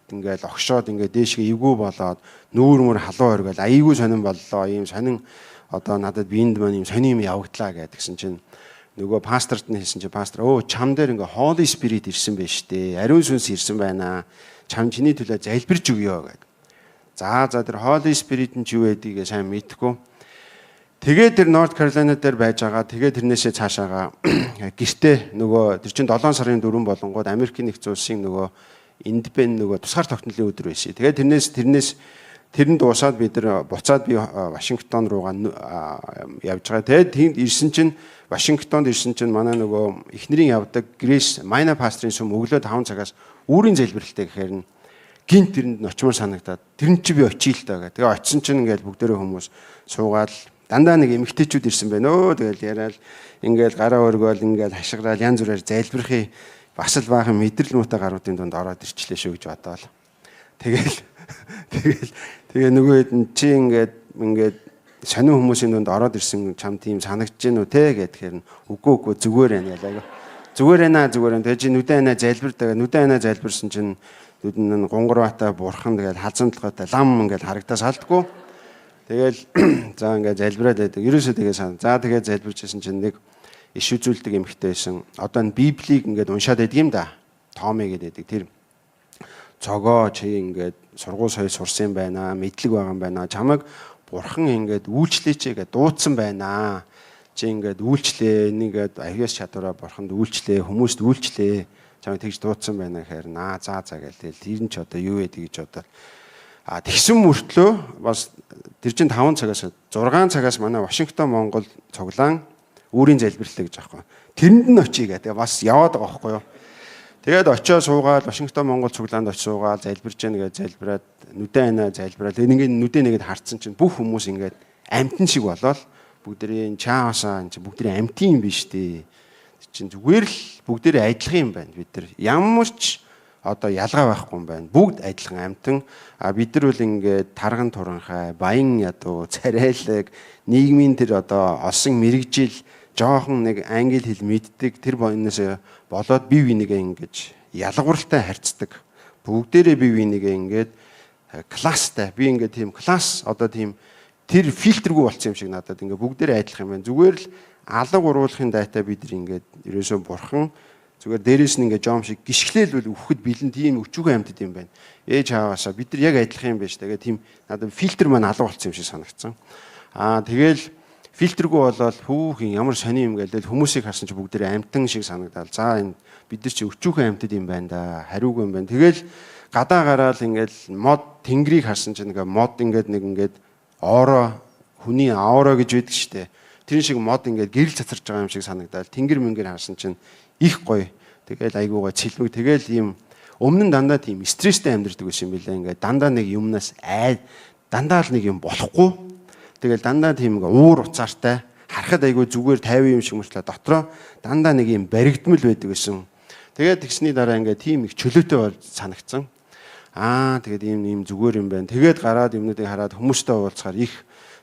Speaker 3: Ингээд огшоод ингээд дээшгээ эвгүй болоод нүүр мөр халуун оргил айгүй сонин боллоо. Ийм сонин одоо надад биенд маань ийм сони юм явагдлаа гэдгсэн чинь нөгөө пасторт нь хэлсэн чинь пастор чам дээр ингээ Holy Spirit ирсэн байж тээ. Ариун сүнс ирсэн байна. Чам чиний төлөө залбирч өгөө гэд. За тэр Holy Spirit нь юу байдгийг сайн мэдхгүй. Тэгээд тэр North Carolina дээр байж байгаа. Тэгээд тэрнээсээ цаашаага гэртээ нөгөө тэр чинь 7 сарын 4 болонгууд Америкийн нэгдсэн улсын нөгөө Independent нөгөө тусгаар тогтнолын өдөр байсан. Тэгээд тэрэн дуусаад бид нар буцаад би Вашингтон руугаа явж байгаа. Тэгээд тэнд ирсэн чинь Вашингтонд ирсэн чинь манай нөгөө эхнэрийн явдаг Grace Minor пастрын сүм өглөө 5 цагаас үүрийн залбиралтай гэхээр нь гинт тэрэнд очимор санагдаад тэр нь чи би очие л таа гэх. Тэгээ очисон чинь ингээд бүгдээрээ хүмүүс суугаад дандаа нэг эмэгтэйчүүд ирсэн байна өө. Тэгэл яриад ингээд гараа өргөөл ингээд хашгираал янз бүрээр залбирахыг бас л баахан мэдрэл муутай гаруудын дунд ороод ирчлээ шүү гэж бодоол. Тэгээ нөгөө хэд чи ингээд сонин хүмүүсийн дунд ороод ирсэн чам тийм санагдаж гэнэ үү те гэхээр үгүй зүгээр байна ялаа. Зүгээр байна. Тэгээ чи нүдэ анаа залбирдаг. Нүдэ анаа залбирсан чинь нүдэн нь гунгар батай бурхан тэгэл халзан толгойтой лам ингээд харагдаж салдгүй. Тэгэл за ингээд залбираад байдаг. Ерөөсөө тэгээ сан. За тэгээ залбирчсэн чинь нэг иш үзүүлдэг эмэгтэй байсан. Одоо энэ Библийг ингээд уншаад байдаг юм да. Томми гэдэг. Тэр цогоо чи ингээд сургууль соёл сурсан байна, мэдлэг байгаа юм байна. Чамайг бурхан ингээд үйлчлээч гэж дуудсан байна. Чи ингээд үйлчлээ, нэгээд авьяас чадвараа бурханд үйлчлээ, хүмүүст үйлчлээ. Чамайг тэгж дуудсан байна гэхээр за гээл тэр нь ч одоо юу вэ гэж бодоод тэгсэн мөртлөө бас тэр чин 5 цагаас 6 цагаас манай Вашингтон Монгол цуглаан үүрийн залбирлаа гэж аахгүй. Тэрэнд нь очие гэдэг бас яваад байгаа байхгүй юу. Тэгээд очиод суугаад Вашингтон Монгол цуглаанд очиж суугаад залбирж яана гэж залбираад нүдэн айнаа залбираад ингээд нүдэн нэгэд харцсан чинь бүх хүмүүс ингээд амтэн шиг болоод бүгдээ чаасаа энэ бүгдээ амтын юм биш дээ. Чинь зүгээр л бүгдээ адилхан юм байна бид нар. Ямар ч одоо ялгаа байхгүй юм байна. Бүгд адилхан амтан. Бид нар бол ингээд тарган туранхай, баян ядуу, царайлаг, нийгмийн тэр одоо олсон мэрэгжил, жоохон нэг англи хэл мэддэг тэр боёноос болоод бие бинийгээ ингэж ялгууралтай харьцдаг. Бүгдээрээ бие бинийгээ ингээд класстай. Би ингээд тийм класс одоо тийм тэр фильтргүй болсон юм шиг надад ингээд бүгдээрээ адилхан юм байна. Зүгээр л алга уруулахын дайтай бид нар ингээд ерөөсөө бурхан зүгээр дээрээс нь ингээд жом шиг гიშгэлэл үхэхэд бэлэн тийм өчүүхэн амьтад юм байна. Ээж хаагаасаа бид нар яг адилхан юм байна ш. Тэгээ тийм надад фильтр маань алга болсон юм шиг санагдсан. Тэгэл фильтргүй болоод хүүхэн ямар сони юм гээл хүмүүсийг харсан чи бүгдээ амтан шиг санагдал. За энэ бид нар чи өчүүхэн амтад юм байна да. Хариугүй юм байна. Тэгэл гадаа гараал ингээд мод тэнгэрийг харсан чи нэг мод ингээд оороо хүний аураа гэж байдаг штэ. Тэр шиг мод ингээд гэрэл цацарч байгаа юм шиг санагдал. Тэнгэр мэнгэр харсан чинь их гоё. Тэгэл айгуугаа цэлмэг. Тэгэл ийм өмнө нь дандаа тийм стресстэй амьдэрдэг байсан юм билээ. Ингээд дандаа нэг юмнаас дандаа л нэг юм болохгүй. Тэгэл дандаа тийм уур уцаартай харахад айгүй зүгээр 50 юм шиг мөрчлөө дотроо дандаа нэг юм баригдмал байдаг гэсэн. Тэгээд тэгсний дараа ингээд тийм их чөлөөтэй бол санагдсан. Тэгээд ийм зүгээр юм байна. Тэгээд гараад юмнуудыг хараад хүмүүстэй уулзахаар их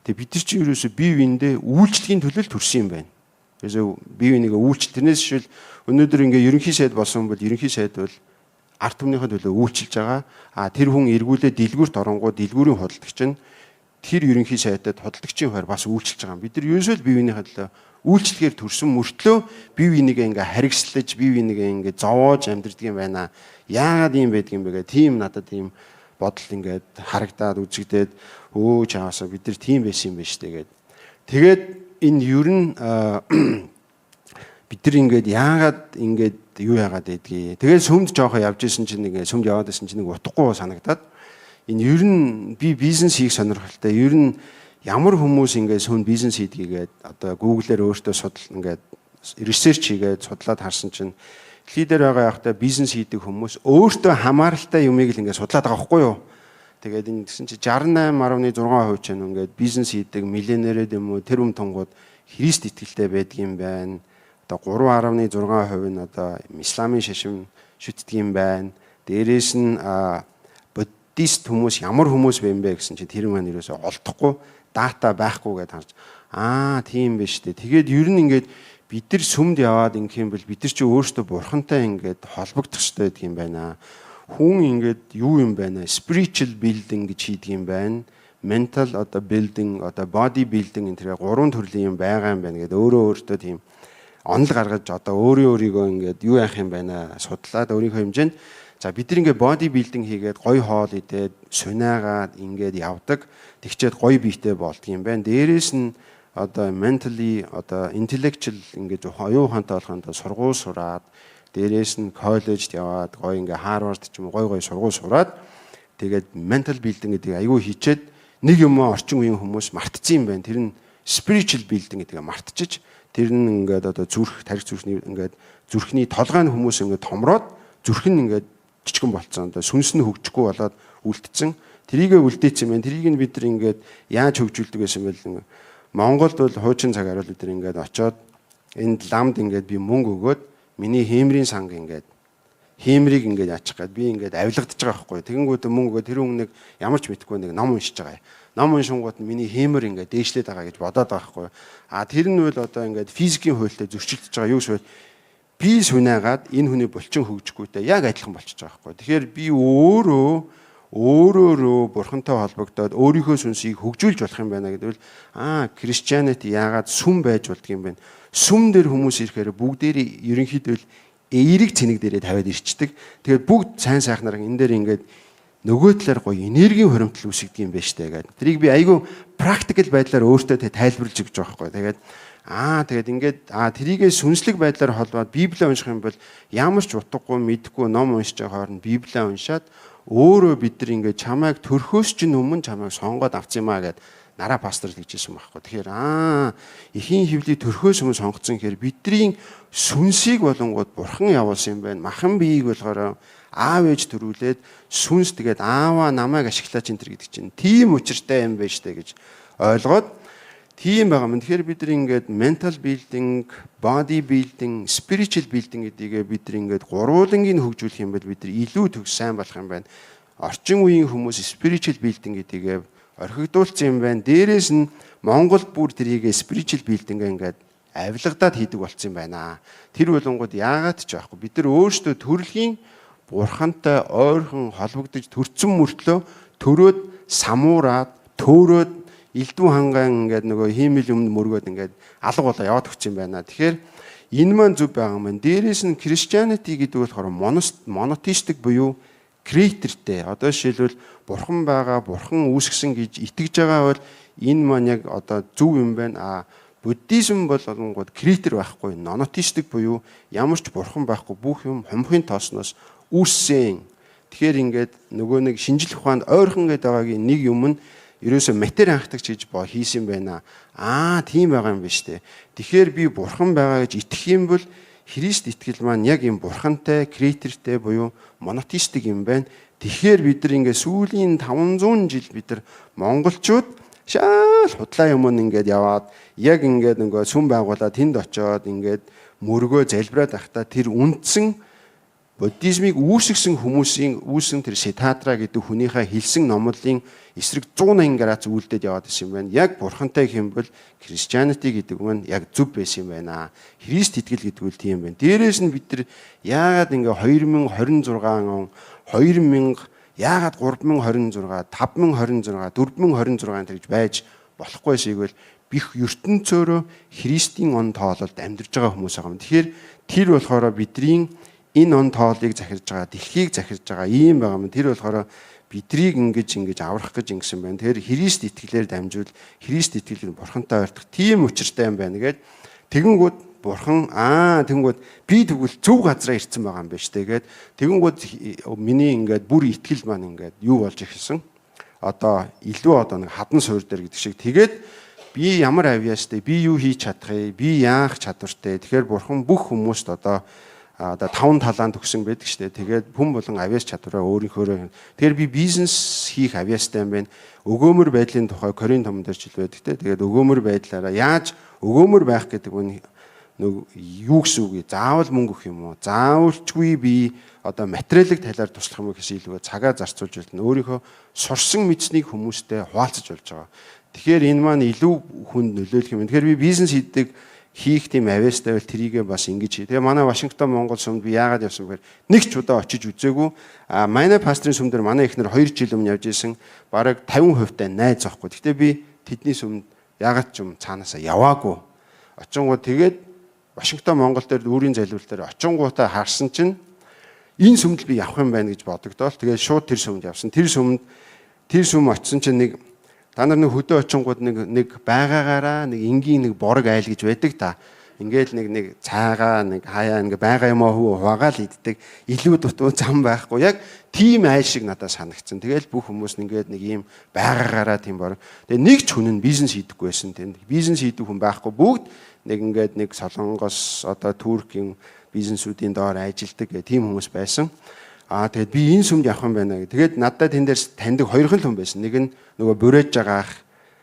Speaker 3: тэг бид нар чи ерөөсө бие биендээ үйлчлэгийн төлөө төрсөн юм байна. Ерөөсө бие бинийгээ үйлчил. Тэрнээс шил өнөөдөр ингээд ерөнхий сайд болсон бол ерөнхий сайд бол ард түмнийхээ төлөө үйлчилж байгаа. Тэр хүн эргүүлээ дэлгүүрт оронгоо дэлгүүрийн худалдагч нь тэр ерөнхий сайдад худалдагчийн хуваар бас үйлчилж байгаа юм. Бид нар ерөөсөө бие биенийхээ төлөө үйлчлэгээр төрсөн мөртлөө бие бинийгээ ингээ харигслаж, бие бинийгээ ингээ зовоож амьдрдаг юм байна. Яагаад ийм байдг юм бэ гэх тийм надад тийм бодол ингээд харагдаад үзэгдээд чаасаа бид нар тийм байсан юм байна штэ гэдэг. Тэгээд энэ ер нь бид нар ингээд яагаад ингээд юу яагаад байдгийг. Тэгээд сүмд жоохоо явж исэн чинь нэг сүмд яваад исэн чинь нэг утгагүй санагдаад энэ ер нь би бизнес хийх сонирхолтой. Ер нь ямар хүмүүс ингээд сүмд бизнес хийдгийгээд одоо Google-ээр өөртөө судал ингээд research хийгээд судлаад харсан чинь лидер байгаа явахдаа бизнес хийдэг хүмүүс өөртөө хамааралтай юмыг л ингээд судлаад байгаа байхгүй юу? Тэгээд энэ гэсэн чи 68.6% ч ингээд бизнес хийдэг миллионерүүд юм уу тэр тунгууд Христ итгэлтэй байдаг юм байна. Одоо 3.6% нь одоо исламын шашин шүтдэг юм байна. Дээрээс нь буддист хүмүүс ямар хүмүүс байна бэ гэсэн чинь тэр маань ерөөсөй олдохгүй дата байхгүй гэдээ харж тийм биш үү. Тэгээд ер нь ингээд бид нар сүмд яваад ингэх юм бол бид нар чи өөрсдөө бурхантай ингээд холбогдох хэрэгтэй гэдэг юм байна. Хүн ингээд юу юм байна? Spiritual building гэж хийдэг юм байна. Mental одоо building одоо body building энэ тэр гурван төрлийн юм байгаа юм байна гэдэг өөртөө тийм онол гаргаж одоо өөрийгөө ингээд юу яах юм байна судлаад өөрийнхөө хэмжээнд за бид нар ингээд body building хийгээд гоё хоол идээд сунаагаад ингээд явдаг тэгчээд гоё биетэй болдго юм байна. Дээрээс нь одоо mentally одоо intellectual ингээд оюун ухаантай болохонд сургууль сураад дээрээс нь коллежд яваад гоё ингээ Харвард ч юм уу гоё сургууль сураад тэгээд mental building гэдэг аягүй хийчээд нэг юм орчин үеийн хүмүүс мартцсан юм байна. Тэр нь spiritual building гэдгээ мартчих. Тэр нь ингээд одоо зүрх тарих зүрхний ингээд зүрхний толгойн хүмүүс ингээд томроод зүрх нь ингээд жижигэн болцсон. Одоо сүнс нь хөгжихгүй болоод үлдсэн. Тэрийгэ үлдээсэн юм байна. Тэрийг нь бид нар ингээд яаж хөгжүүлдэг байсан бэ? Монголд бол хуучин цагаар бид нар ингээд очоод энд ламд ингээд би мөнгө өгөөд миний хиймрийн санг ингээд хиймрийг ингээд яачих гээд би ингээд авилгадж байгаа байхгүй. Тэгэнгүүт мөнгө өгөө тэр хүн нэг ямар ч мэдхгүй нэг ном уншиж байгаа. Ном уншингууд миний хиймэр ингээд дээшлээд байгаа гэж бодоод байгаа байхгүй. Тэр нь үл одоо ингээд физикийн хуультай зөрчилдөж байгаа юу эсвэл би сүнээгаад энэ хүний булчин хөгжихгүйтэй яг адилхан болчихж байгаа байхгүй. Тэгэхээр би өөрөөрөө бурхантай холбогдоод өөрийнхөө сүнсийг хөгжүүлж болох юм байна гэдэг бол Christianity яагаад сүм байж болдго юм бэ? Сүм дээр хүмүүс ирэхээр бүгдээрээ ерөнхийдөө эерэг цэник дээрээ тавиад ирчдэг. Тэгээд бүгд сайн сайхнаар энэ дээр ингээд нөгөө талаар гоё энергийн хуримтлал үүсгдэг юм байна штэ гэдэг. Тэрийг би айгүй практикал байдлаар өөртөө тайлбарлаж өгч байгаа байхгүй. Тэгээд тэгээд ингээд тэрийгээ сүнслэг байдлаар холбоод Библийг унших юм бол ямар ч утгагүй мэдхгүй ном уншиж байгаа хооронд Библийг уншаад өөрөө бид нар ингээд чамайг төрхөөс чинь өмнө чамайг сонгоод авсан юмаа гэд нараа пастор л гэжсэн байхгүй. Тэгэхээр эхийн хөвлийг төрхөөс өмнө сонгоцсон гэхээр бидний сүнсийг болонгууд бурхан явуулсан юм байна. Махан биеийг болохоор аав ээж төрүүлээд сүнс тэгээд ааваа намайг ашиглаач энэ төр гэдэг чинь тийм учиртай юм байна штэ гэж ойлгоод тийм байгаа юм. Тэгэхээр бид нар ингээд mental building, body building, spiritual building гэдгийг бид нар ингээд гурвуулангийн хөгжүүлэх юм бол бид нар илүү төгс сайн болох юм байна. Орчин үеийн хүмүүс spiritual building гэдгийг орхигдуулсан юм байна. Дээрээс нь Монгол бүр тэрийг spiritual building-гээ ингээд авилгадаад хийдэг болсон юм байна. Тэр болонгууд яагаад ч аахгүй бид нар өөрсдөө төрөлхийн бурхантай ойрхон холбогдож төрцөн мөртлөө төрөөд самуураад төөрөөд элдв хангаан ингээд нөгөө хиймэл өмнө мөргөөд ингээд алга болоо яваад өгч юм байна. Тэгэхээр энэ маань зөв байгаа юм. Дээрээс нь Christianity гэдэг болохоор monotheistic буюу creatorтэй. Одоо жишээлбэл бурхан байгаа, бурхан үүсгэсэн гэж итгэж байгаа бол энэ маань яг одоо зөв юм байна. Буддизм бол олонгууд creator байхгүй, monotheistic буюу ямар ч бурхан байхгүй, бүх юм хумхын тоосноос үүссэн. Тэгэхээр ингээд нөгөө нэг шинжлэх ухаанд ойрхон гэдэг байгаагийн нэг юм нь ерөөсөө матери хангалтагч гэж хийсэн байна. Тийм байгаа юм байна шүү дээ. Тэгэхээр би бурхан байгаа гэж итгэх юм бол Христ итгэл маань яг юм бурхантай, креатортэй буюу монотеистик юм байна. Тэгэхээр бид нар ингээд сүүлийн 500 жил бид нар монголчууд шал худлаа юм ингээд яваад яг ингээд нөгөө сүм байгуулаад тэнд очиод ингээд мөргөө залбираад байхдаа тэр үндсэн буддизмыг үүсгэсэн хүмүүсийн үүсэн тэр Сиддхартра гэдэг хүнийхээ хэлсэн номлолын эсрэг 180 градус үйлдээд яваад байсан юм байна. Яг бурхантай хэмбэл Christianity гэдэг нь яг зөв байсан юм байна. Христ итгэл гэдэг үл тийм байна. Дээрээс нь бид нар яагаад ингээ 2026 он 2000 яагаад 3026 5026 4026 гэж байж болохгүй шийгвэл бих ертөнцөөрөө Христийн он тоололд амьдарч байгаа хүмүүс байгаа юм. Тэгэхээр тэр болохоор бидний энэ он тоолыг захирж байгаа, дэлхийг захирж байгаа ийм байгаа юм. Тэр болохоор бидрийг ингэж аврах гэж ингэсэн байна. Тэгэхээр Христ итгэлээр дамжуул Христ итгэл нь бурхантай ойртох тийм учиртай юм байна гэд тэгэнгүүт бурхан тэгэнгүүт би тэгвэл зөв газараа ирсэн байгаа юм байна шүү дээ гэд тэгэнгүүт миний ингээд бүр итгэл маань ингээд юу болж ирсэн. Одоо илүү одоо нэг хадан суур дээр гэдэг шиг тэгээд би ямар авьяастай, би юу хийж чадах вэ? Би яах чадвартай? Тэгэхээр бурхан бүх хүмүүст одоо 5 талаан төгсөн байдаг шүү дээ. Тэгээд хүн болон авьяас чадвараа өөрийнхөө. Тэгэхээр би бизнес хийх авьяастай юм байна. Өгөөмөр байдлын тухай Коринт номон дээр ч ил байдаг те. Тэгээд өгөөмөр байдлаараа яаж өгөөмөр байх гэдэг нь юу гэсэн үг вэ? Заавал мөнгө өгөх юм уу? Заавалчгүй би одоо материалын талаар туслах юм гэсэн илүү цагаа зарцуулж байна. Өөрийнхөө сурсан мэдснийг хүмүүстэй хуваалцаж болж байгаа. Тэгэхээр энэ маань илүү хүнд нөлөөлөх юм. Тэгэхээр би бизнес хийх тийм авьяастай бол тэрийгээ бас ингэж хий. Тэгээ манай Вашингтон Монгол сүмд би яагаад явсан бэхээр нэг ч удаа очиж үзээгүй. Манай пастрын сүм дээр манай эхнэр 2 жил өмнө явж исэн. Бараг 50% таа найз захгүй. Гэтэ би тэдний сүмд яагаад ч юм цаанаасаа яваагүй. Очингууд тэгээд Вашингтон Монгол дээр өөрийн залбирал дээр очингуудаа харсан чинь энэ сүмд би явах юм байна гэж бодогдоол. Тэгээд шууд тэр сүмд явсан. Тэр сүм очисон чинь нэг та нар нэг хөдөө очингууд нэг байгаагаараа нэг энгийн нэг борог айл гэж байдаг та. Ингээл нэг цаагаа нэг хаяа ингээ байгаа юм уу хуваагаал иддэг. Илүү дутуу зам байхгүй. Яг тийм айл шиг надад санагдсан. Тэгэл бүх хүмүүс ингээд нэг ийм байгаагаараа тийм борог. Тэгээ нэг ч хүн нь бизнес хийдэггүй байсан тэнд. Бизнес хийдэг хүн байхгүй. Бүгд нэг ингээд нэг Солонгос одоо Туркийн бизнесүүдийн доор ажилладаг гэх тийм хүмүүс байсан. Тэгээд би энэ сүмд явах юм байна гэх. Тэгээд надад тэн дээр таньдаг хоёрхан хүн байсан. Нэг нь нөгөө бүрэж байгаа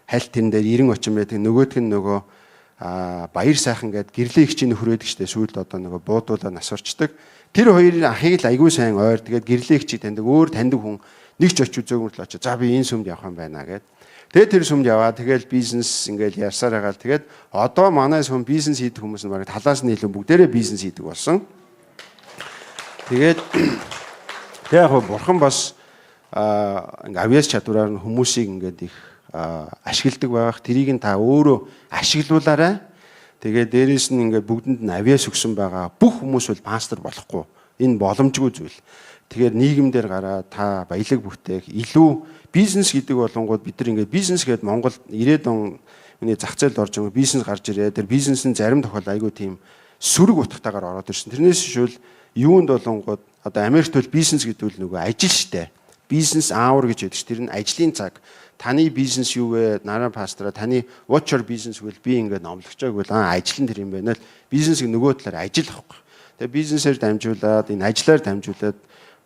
Speaker 3: хальт тэн дээр 90 очин байдаг. Нөгөөх нь нөгөө баяр сайхан гээд гэрлээ их чинь нөхрөөдөг штэ. Сүүлд одоо нөгөө буудуулаа нас орчдөг. Тэр хоёрын ахыг л айгүй сайн ойр. Тэгээд гэрлээ их чи таньдаг өөр таньдаг хүн нэг ч очиж үзээгүй л очиж. За би энэ сүмд явах юм байна гэд. Тэгээд тэр сүмд яваа. Тэгээд бизнес ингээл ярьсаар байгаа л. Тэгээд одоо манай сүм бизнес хийдэг хүмүүс нь бараг талаас нь илүү бүгдээрээ бизнес хийдэг болсон. Тэгээд яг бурхан бас ингээ авьяас чадвараар нь хүмүүсийг ингээд их ашигладаг байх. Тэрийг нь та өөрөө ашиглуулаарай. Тэгээ дээрээс нь ингээд бүгдэнд нь авиас өгсөн байгаа бүх хүмүүс бол пастор болохгүй. Энэ боломжгүй зүйл. Тэгэхээр нийгэмдэр гараад та баялаг бүтээх илүү бизнес гэдэг болонгууд бид нар ингээд бизнес гэдэг Монгол 90-ад оны зах зээлд орж байгаа бизнес гарч ирээ. Тэр бизнесийн зарим тохиол айгүй тийм сүрэг утгатаагаар ороод ирсэн. Тэрнээс шүүл юунд болонгууд одоо Америкт бол бизнес гэдэг нь нөгөө ажил штэ. Бизнес hour гэж яддаг ш. Тэр нь ажлын цаг. Таны бизнес юу вэ? Нараа пастора таны what your business will be ингээд номлогчоог бол ажил нь тэр юм байна л. Бизнесийг нөгөө талаар ажил авахгүй. Тэгээ бизнесээр дамжуулаад энэ ажлаар дамжуулаад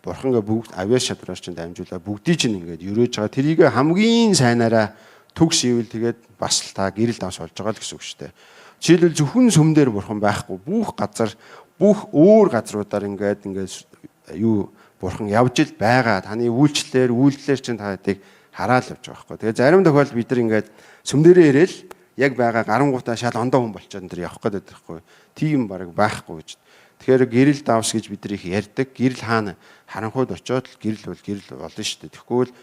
Speaker 3: Бурхангаа бүгд авиас чадвараар чинь дамжуулаад бүгдийг чинь ингээд өрөөж байгаа. Тэрийг хамгийн сайнаараа төгс ивэл тэгээд бас л та гэрэл давс болж байгаа л гэсэн үг шүү дээ. Жишээлбэл зөвхөн сүм дээр Бурхан байхгүй. Бүх газар, бүх өөр газруудаар ингээд юу Бурхан явж ил байгаа. Таны үйлчлэлээр чинь та хэдийг хараад явж байгаа байхгүй. Тэгээ зарим тохиолдолд бид нар ингээд сүм дээрээ ирээл яг байгаа гарангуудаа шал ондоо хүн болчиход энэ явах гээд байдаг байхгүй. Тийм баг байхгүй гэж. Тэгэхээр гэрэл давс гэж бид нар их ярьдаг. Гэрэл хаана харанхуйд очиод л гэрэл болно шүү дээ. Тэгэхгүй л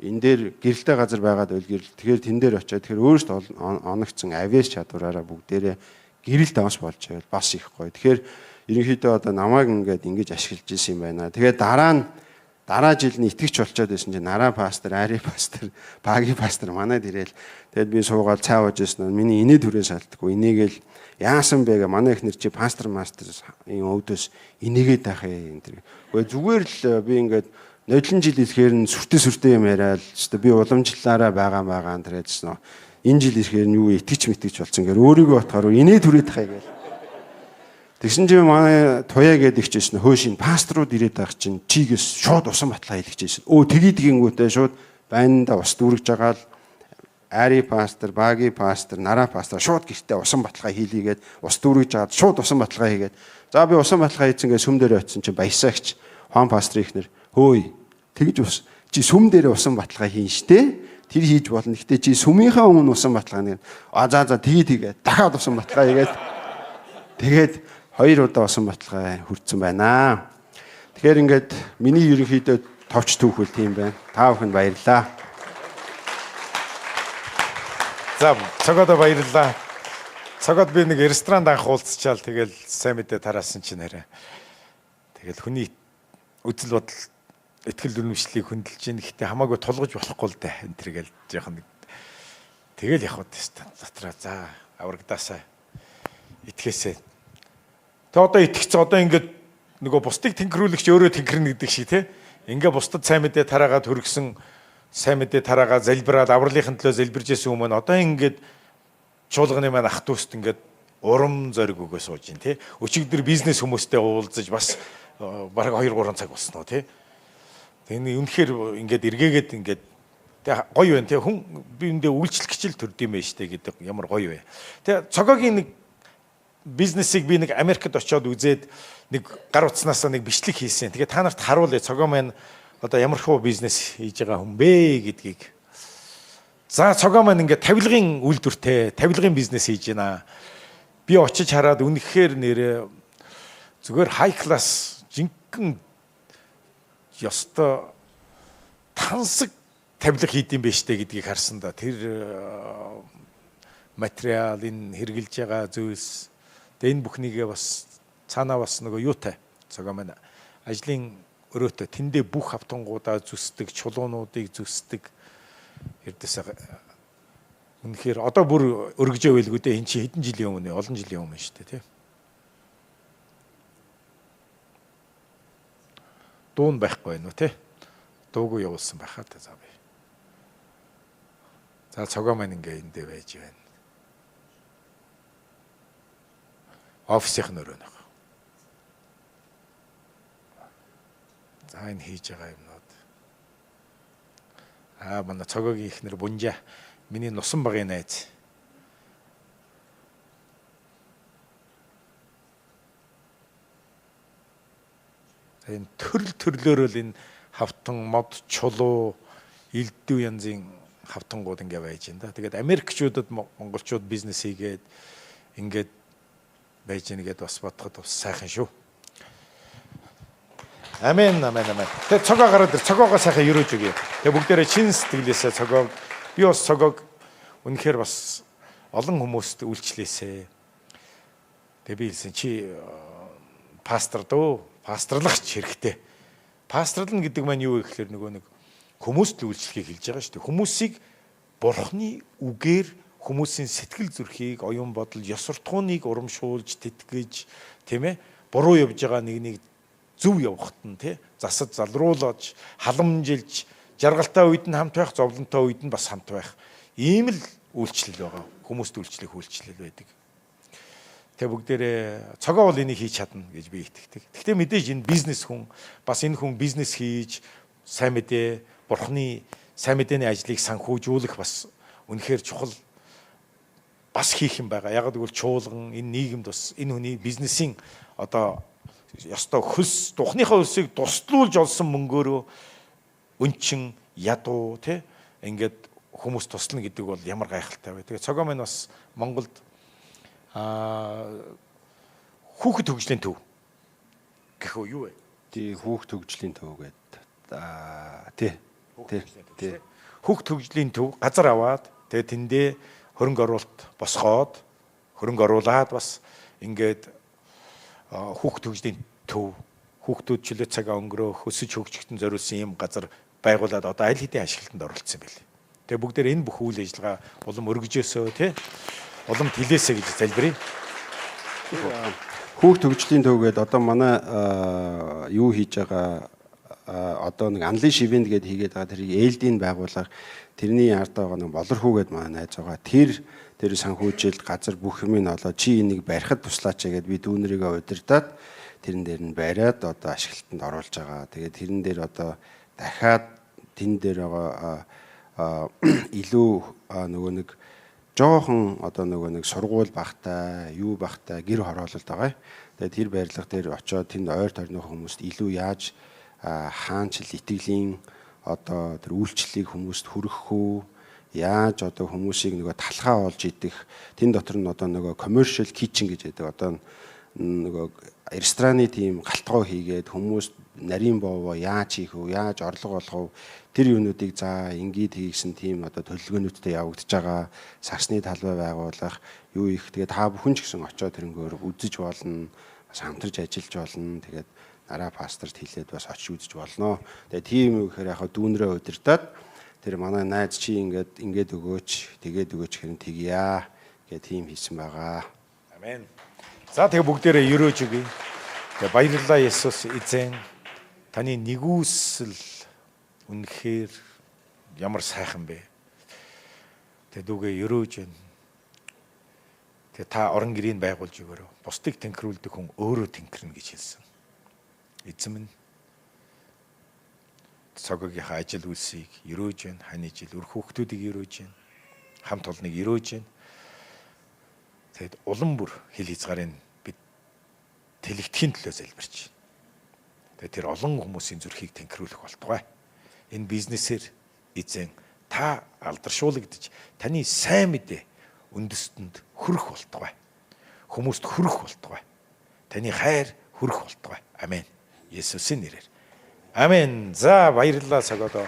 Speaker 3: энэ дээр гэрэлтэй газар байгаад байл гэрэл. Тэгэхээр тэн дээр очиод тэгэхээр өөрсдөө оногцсон авиас чадвараараа бүгдээрээ гэрэл давс болж байвал бас их гоё. Тэгэхээр ерөнхийдөө одоо намайг ингэж ашиглаж ирсэн юм байна. Тэгээд дараа жил нь итгэж болчиход байсан чинь нараа пастор, ари пастор, баги пастор манайд ирээл. Тэгэд би суугаад цаа ууж ирсэн нь миний инээ түрээ салтдаггүй. Инээгээл яасан бэ гэ манай ихнэр чи пастор ийм өвдөс инээгээд байх юм энэ. Гэхдээ зүгээр л би ингээд нодлон жил ирэхээр нь сүртэй юм яриад ч би уламжлалаараа байгаа тэрээдсэн. Энэ жил ирэхээр нь юу итгэж болсон гэр өөрийгөө бодохоор инээ түрээд тахаа гээл. Тэгсэн чинь манай туяа гэдэг ихжсэн хөөшин пасторууд ирээд байх чинь чигээс шууд усан баталгаа хийлгэжсэн. Тэгийдгингүүтээ шууд байнда ус дүүргэж байгаа л ари пастор, баги пастор, нараа пастор шууд гэртээ усан баталгаа хийлгээд ус дүүргэж жаад шууд усан баталгаа хийгээд за би усан баталгаа хийцэн гээ сүм дээр очисон чинь баясаагч Хуан пастор ихнэр хөөе тэгж ус чи сүм дээр усан баталгаа хийн штэ тэр хийж болно. Гэтэ чи сүмийнхаа өмнө усан баталгаа нэг за тэгээд дахиад усан баталгаа хийгээд тэгээд 2 удаа усан баталгаа хүртсэн байна. Тэгэхээр ингээд миний ерөнхийдөө товч түүхэл тийм байна. Та бүхэнд баярлалаа.
Speaker 2: За цогод баярлалаа. Цогод би нэг ресторанд анх уулзчаал тэгэл сайн мэдээ тараасан чинь нэрэ. Тэгэл хүний үзэл бодол итгэл үнэмшлийг хөндлөж ийн гэхдээ хамаагүй тулгаж болохгүй л дээ. Энд тэргээл жоохон тэгэл явах удаа дотроо за аврагдаасаа итгэхээсээ. Тэгээ одоо итгэцээ одоо ингээд нөгөө бусдыг тэнхрүүлэгч өөрөө тэнхрэнэ гэдэг шиг тий. Ингээ бусдад сайн мэдээ тараагаад хүргэсэн сайн мэдээ тараагаа залбираад авралынхын төлөө залбирж байсан хүмүүс одоо ингээд чуулганы маань ах дүүст ингээд урам зориг өгөө сууж ин тий. Өчигдөр бизнес хүмүүстэй уулзаж бас бараг 2-3 цаг болсноо тий. Тэгээ үнэхээр ингээд эргээгээд ингээд тэгээ гоё байна тий. Хүн биендээ үйлчлэх хичээл төрдөм байж тээ гэдэг ямар гоё вэ. Тэгээ цогогийн нэг бизнесийг би нэг Америкт очиод үзээд нэг гар утснаас нэг бичлэг хийсэн. Тэгээ та нарт харуулъя цогоо маань одоо ямар хөө бизнес хийж байгаа хүн бэ гэдгийг. За цогоо маань ингээд тавилгын үйлдвэртэй, тавилгын бизнес хийж байна. Би очиж хараад үнэхээр нэрээ зүгээр хай класс жинхэнэ ёстой тансаг тавилга хийдэм байж тээ гэдгийг харсан да. Тэр материал энэ хэрглэж байгаа зүйлс энэ бүхнийгээ бас цаанаа бас нөгөө юутай цогоо маань ажлын өрөөтэй тэндээ бүх автангуудаа зүсдэг, чулуунуудыг зүсдэг эрдэсээ үнэхээр одоо бүр өргөж явэлгүй дээ энэ чи хэдэн жилийн өмнө олон жилийн өмнө шүү дээ тий. Дуун байхгүй байна уу тий. Дуугүй явуулсан байхаа та за би. За цогоо маань ингээ эндээ байж байна. Офисын өрөө нэг. За энэ хийж байгаа юмнууд. Манай цогогийн ихнэр Бунжа миний нусан багын найз. Энэ төрлөөрөө л энэ хавтан мод чулуу элдв янзын хавтангууд ингээ байж байна да. Тэгээд Америкчуудад монголчууд бизнес хийгээд ингээд байж нэгэд бас бодоход бас сайхан шүү. Амен. Тэгээ цогоо гараад ир цогоогоо сайхан өрөөж өгье. Тэгээ бүгдээрээ чин сэтгэлээсээ цогоо би бас цогоог үнэхээр бас олон хүмүүст үйлчлээсээ. Тэгээ би хэлсэн чи пастор дөө, пастрлах хэрэгтэй. Пастрлна гэдэг маань юу вэ гэхээр нөгөө нэг хүмүүст л үйлчлэгийг хэлж байгаа шүү дээ. Хүмүүсийг Бурхны үгээр хүмүүсийн сэтгэл зүрхийг, оюун бодол, ёс суртахууныг урамшуулж, тэтгэж, тийм ээ, буруу явж байгаа нэг зөв явахт нь тий засаж залруулж, халамжилж, жаргалтай үед нь хамт байх, зовлонтой үед нь бас хамт байх. Ийм л үйлчлэл байгаа. Хүмүүст үйлчлэх үйлчлэл байдаг. Тэгээ бүгдээрээ цогоо бол энийг хийж чадна гэж би итгэдэг. Гэхдээ мэдээж энэ бизнес хүн бас энэ хүн бизнес хийж сайн мэдээ Бурхны сайн мэдээний ажлыг санхүүжүүлэх бас үнэхээр чухал бас хийх юм байгаа. Яг гэвэл чуулган энэ нийгэмд бас энэ хүний бизнесийн одоо ёстой хөлс духныхаа хөлсийг туслуулж олсон мөнгөөрөө өнчин ядуу тий ингээд хүмүүс туслана гэдэг бол ямар гайхалтай вэ. Тэгээ цогоо маань бас Монголд хүүхэд хөгжлийн төв гэх үү юу вэ?
Speaker 3: Тий хүүхэд хөгжлийн төв гэдэг. Тий.
Speaker 2: Хүүхэд хөгжлийн төв газар аваад тэгээ тэндээ хөрөнгө оруулалт босгоод хөрөнгө оруулаад бас ингээд хүүхэд хөгжлийн төв хүүхдүүд чөлөө цагаа өнгөрөөх өсөж хөгжихдээ зориулсан юм газар байгуулад одоо аль хэдийн ашиглалтанд оролцсон байл. Тэгээ бүгдээр энэ бүх үйл ажиллагаа улам өргөжөөсөө тий улам тэлээсэ гэж залбирая.
Speaker 3: Хүүхэд хөгжлийн төв гэдэг одоо манай юу хийж байгаа одоо нэг анлиш ивент гэдээ хийгээд байгаа тэрийг ээлдийн байгууллага тэрний ардаа байгаа нэг болорхуу гэдээ манай найз байгаа. Тэр санхүүжилт газар бүх юм нь олоо чи энийг барихад туслаач гэдээ би дүүнэрийгээ удирдаад тэрэн дээр нь бариад одоо ашиглалтанд оруулж байгаа. Тэгээд тэрэн дээр одоо дахиад тэн дээр байгаа илүү нөгөө нэг жоохон одоо нөгөө нэг сургууль багтай, юу багтай гэр хороололт байгаа. Тэгээд тэр байрлал дээр очиод тэнд ойр тойрны хүмүүст илүү яаж хаанчл итгэлийн одоо тэр үйлчлэлийг хүмүүст хүргэх үү, яаж одоо хүмүүсийг нөгөө талхаа олж идэх, тэн дотор нь одоо нөгөө commercial kitchen гэж байдаг. Одоо нөгөө рестораны тийм галтгоо хийгээд хүмүүс нарийн боовоо яаж хийх вэ, яаж орлого олох вэ, тэр юунуудыг за ингээд хийгсэн тийм одоо төлөвлөгөөнүүдтэй явагдаж байгаа, сарсны талбай байгуулах юу их. Тэгээд та бүхэн ч гэсэн очиод тэрнгөөр үзэж болно, бас хамтарч ажиллаж болно. Тэгээд нараа пасторт хэлээд бас очиж үзэж болно. Тэгээд тийм юу гэхээр яхаа дүүнрээ удирдаад тэр манай найз чи ингээд өгөөч, тэгээд өгөөч хэрэг тэгье гэх тийм хийсэн байгаа.
Speaker 2: Амен. За тэгээ бүгдээрээ ерөөж өгье. Тэгээ баярлалаа Есүс эзэн. Таны нэгүсэл үнэхээр ямар сайхан бэ. Тэгээ дүүгээ ерөөж байна. Тэгээ та орон гэрийг байгуулж өгөөрэй. Бусдыг тэнхрүүлдэг хүн өөрөө тэнхрэнэ гэж хэлсэн. Эзэм нь цогогийнхаа ажил үйлсийг ерөөж байна. Хань ижил өр хүүхдүүдийг ерөөж байна. Хамт олныг ерөөж байна. Тэгэд улам бүр хил хязгаарыг бид тэлэгдэхийн төлөө залбирч. Тэгээд тэр олон хүмүүсийн зүрхийг тэнхрүүлэх болтугай. Энэ бизнесээр эзэн та алдаршуулгадж таны сайн мэдээ үндэстэнд хүрэх болтугай. Хүмүүст хүрэх болтугай. Таны хайр хүрэх болтугай. Амен. Есүсийн нэрээр. Амен. За баярлалаа цогоодоо.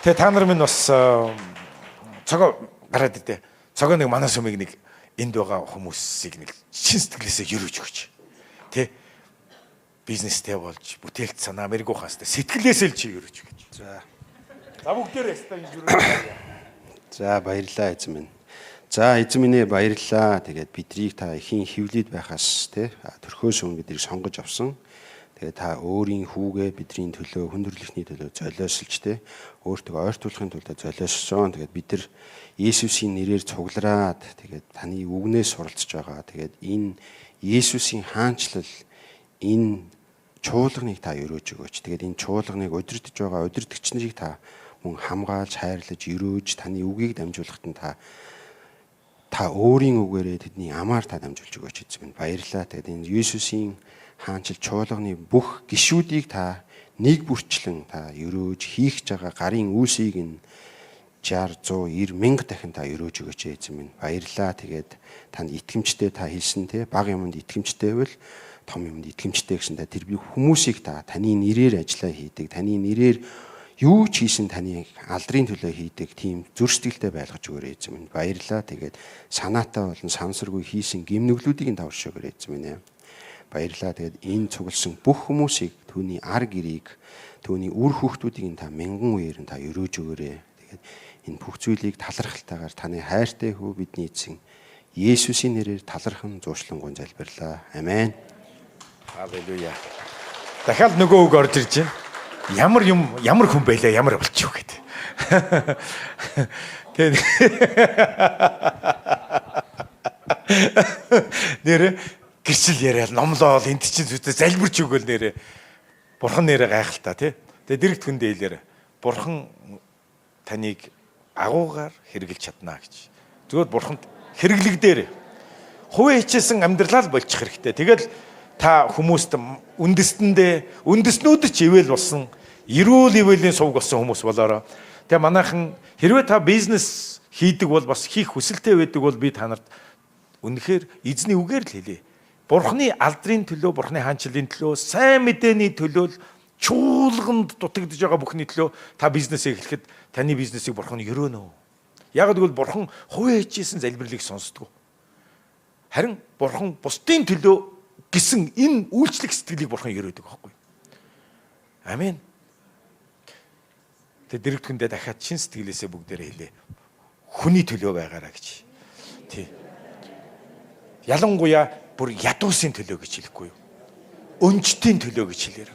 Speaker 2: Тэгээ та нар минь бас цогоо гараад идэ. Цогоо нэг манай сүмийг нэг энд байгаа хүмүүсийг нэг чин сэтгэлээсээ ерөөж өгч. Тэ бизнестэй болж бүтээлт санаа мэрэгүү хастай сэтгэлээсээ л чи ерөөж өгч. За бүгдээрээ ястаа энэ ерөөж.
Speaker 3: За баярлалаа эзэн минь. За эзэн минь баярлалаа. Тэгээд бидрийг та ихийн хөвлөд байхаас тэ төрхөөс өмнө биднийг сонгож авсан. Тэгээд та өөрийн хүүгээ бидний төлөө хүндрэлхний төлөө золиослж тэ өөртөө ойртуулахын тулд золиоссон. Тэгээд бид нар Есүсийн нэрээр цуглараад тэгээд таны үгнээс суралцж байгаа. Тэгээд энэ Есүсийн хаанчлал энэ чуулганыг та өрөөж өгөөч. Тэгээд энэ чуулганыг удирдах байгаа удирдагч нарыг та мөн хамгаалж, хайрлаж, өрөөж таны үгийг дамжуулахад нь та өөрийн үгээрээ тэдний амаар та дамжуулж өгөөч эзэн минь. Баярлалаа. Тэгээд энэ Есүсийн хаанчил чуулганы бүх гишүүдийг та нэг бүрчлэн та өрөөж хийх байгаа гарын үүсийг нь 60 100 90 дахин та өрөөж өгөөч эзэн минь. Баярлалаа. Тэгээд танд итгэмжтэй та хэлсэн те бага юмд итгэмжтэй байвал том юмд итгэмжтэй гэсэн та тэр би хүмүүсийг та таны нэрээр ажиллаа хийдэг, таны нэрээр юу ч хийсэн таныг алдрын төлөө хийдэг тийм зүр сэтгэлтэй байлгаж өгөөрэй эзэн минь. Баярлалаа. Тэгээд санаатай болон сансаргүй хийсэн гимнүглүүдийг нь давшаагаарай эзэн минь. Баярлалаа. Тэгээд энэ цугласан бүх хүмүүсийг түүний ар гэрийг, түүний үр хүүхдүүдийг та мянган үеэр нь та өрөөж өгөөрэй. Тэгээд энэ бүх зүйлийг талархалтайгаар таны хайртай хүү бидний эзэн Есүсийн нэрээр талархан зуушлангуун залбирлаа. Амен.
Speaker 2: Халелуя. Дахиад нөгөө үг орж ирж байна. Ямар хүн байлаа, ямар болчих вэ гэдэг. Тэгээд нэрэ гэрчил яриад номлоол энд чинь зүтэ залбирч өгөөл нэрэ. Бурхан нэрэ гайхалтай тий. Тэгээд дэрэгт хүндээ хэлээрэ. Бурхан таныг агуугаар хэрэгжилж чадна гэж. Зөвхөн бурханд хэрэглэгдээрэй. Хувийн хичээсэн амьдралаа л болчих хэрэгтэй. Тэгэл та хүмүүст үндэснүүд ч ивэл болсон, эрүүл ивэлийн сувг болсон хүмүүс болоороо. Тэгээ манайхан хэрвээ та бизнес хийдэг бол бас хийх хүсэлтэй байдаг бол би та нарт үнэхээр эзний үгээр л хэлье. Бурхны алдрын төлөө, бурхны хаанчлалын төлөө, сайн мэдээний төлөө чуулганд дутагдж байгаа бүхний төлөө та бизнесээ эхлэхэд таны бизнесийг бурхан өрөөнө. Яг гэвэл бурхан хувийн хичээсэн залбирлыг сонсдог. Харин бурхан бусдын төлөө гэсэн энэ үйлчлэг сэтгэлийг бурхан өрөөдөг байхгүй. Амен. Тэ дэрэгт хүндээ дахиад чин сэтгэлээсээ бүгдээрээ хэлээ. Хүний төлөө байгаараа гэж. Тий. Ялангуяа бүр ядуусын төлөө гэж хэлэхгүй юу? Өнчтийн төлөө гэж хэлээр.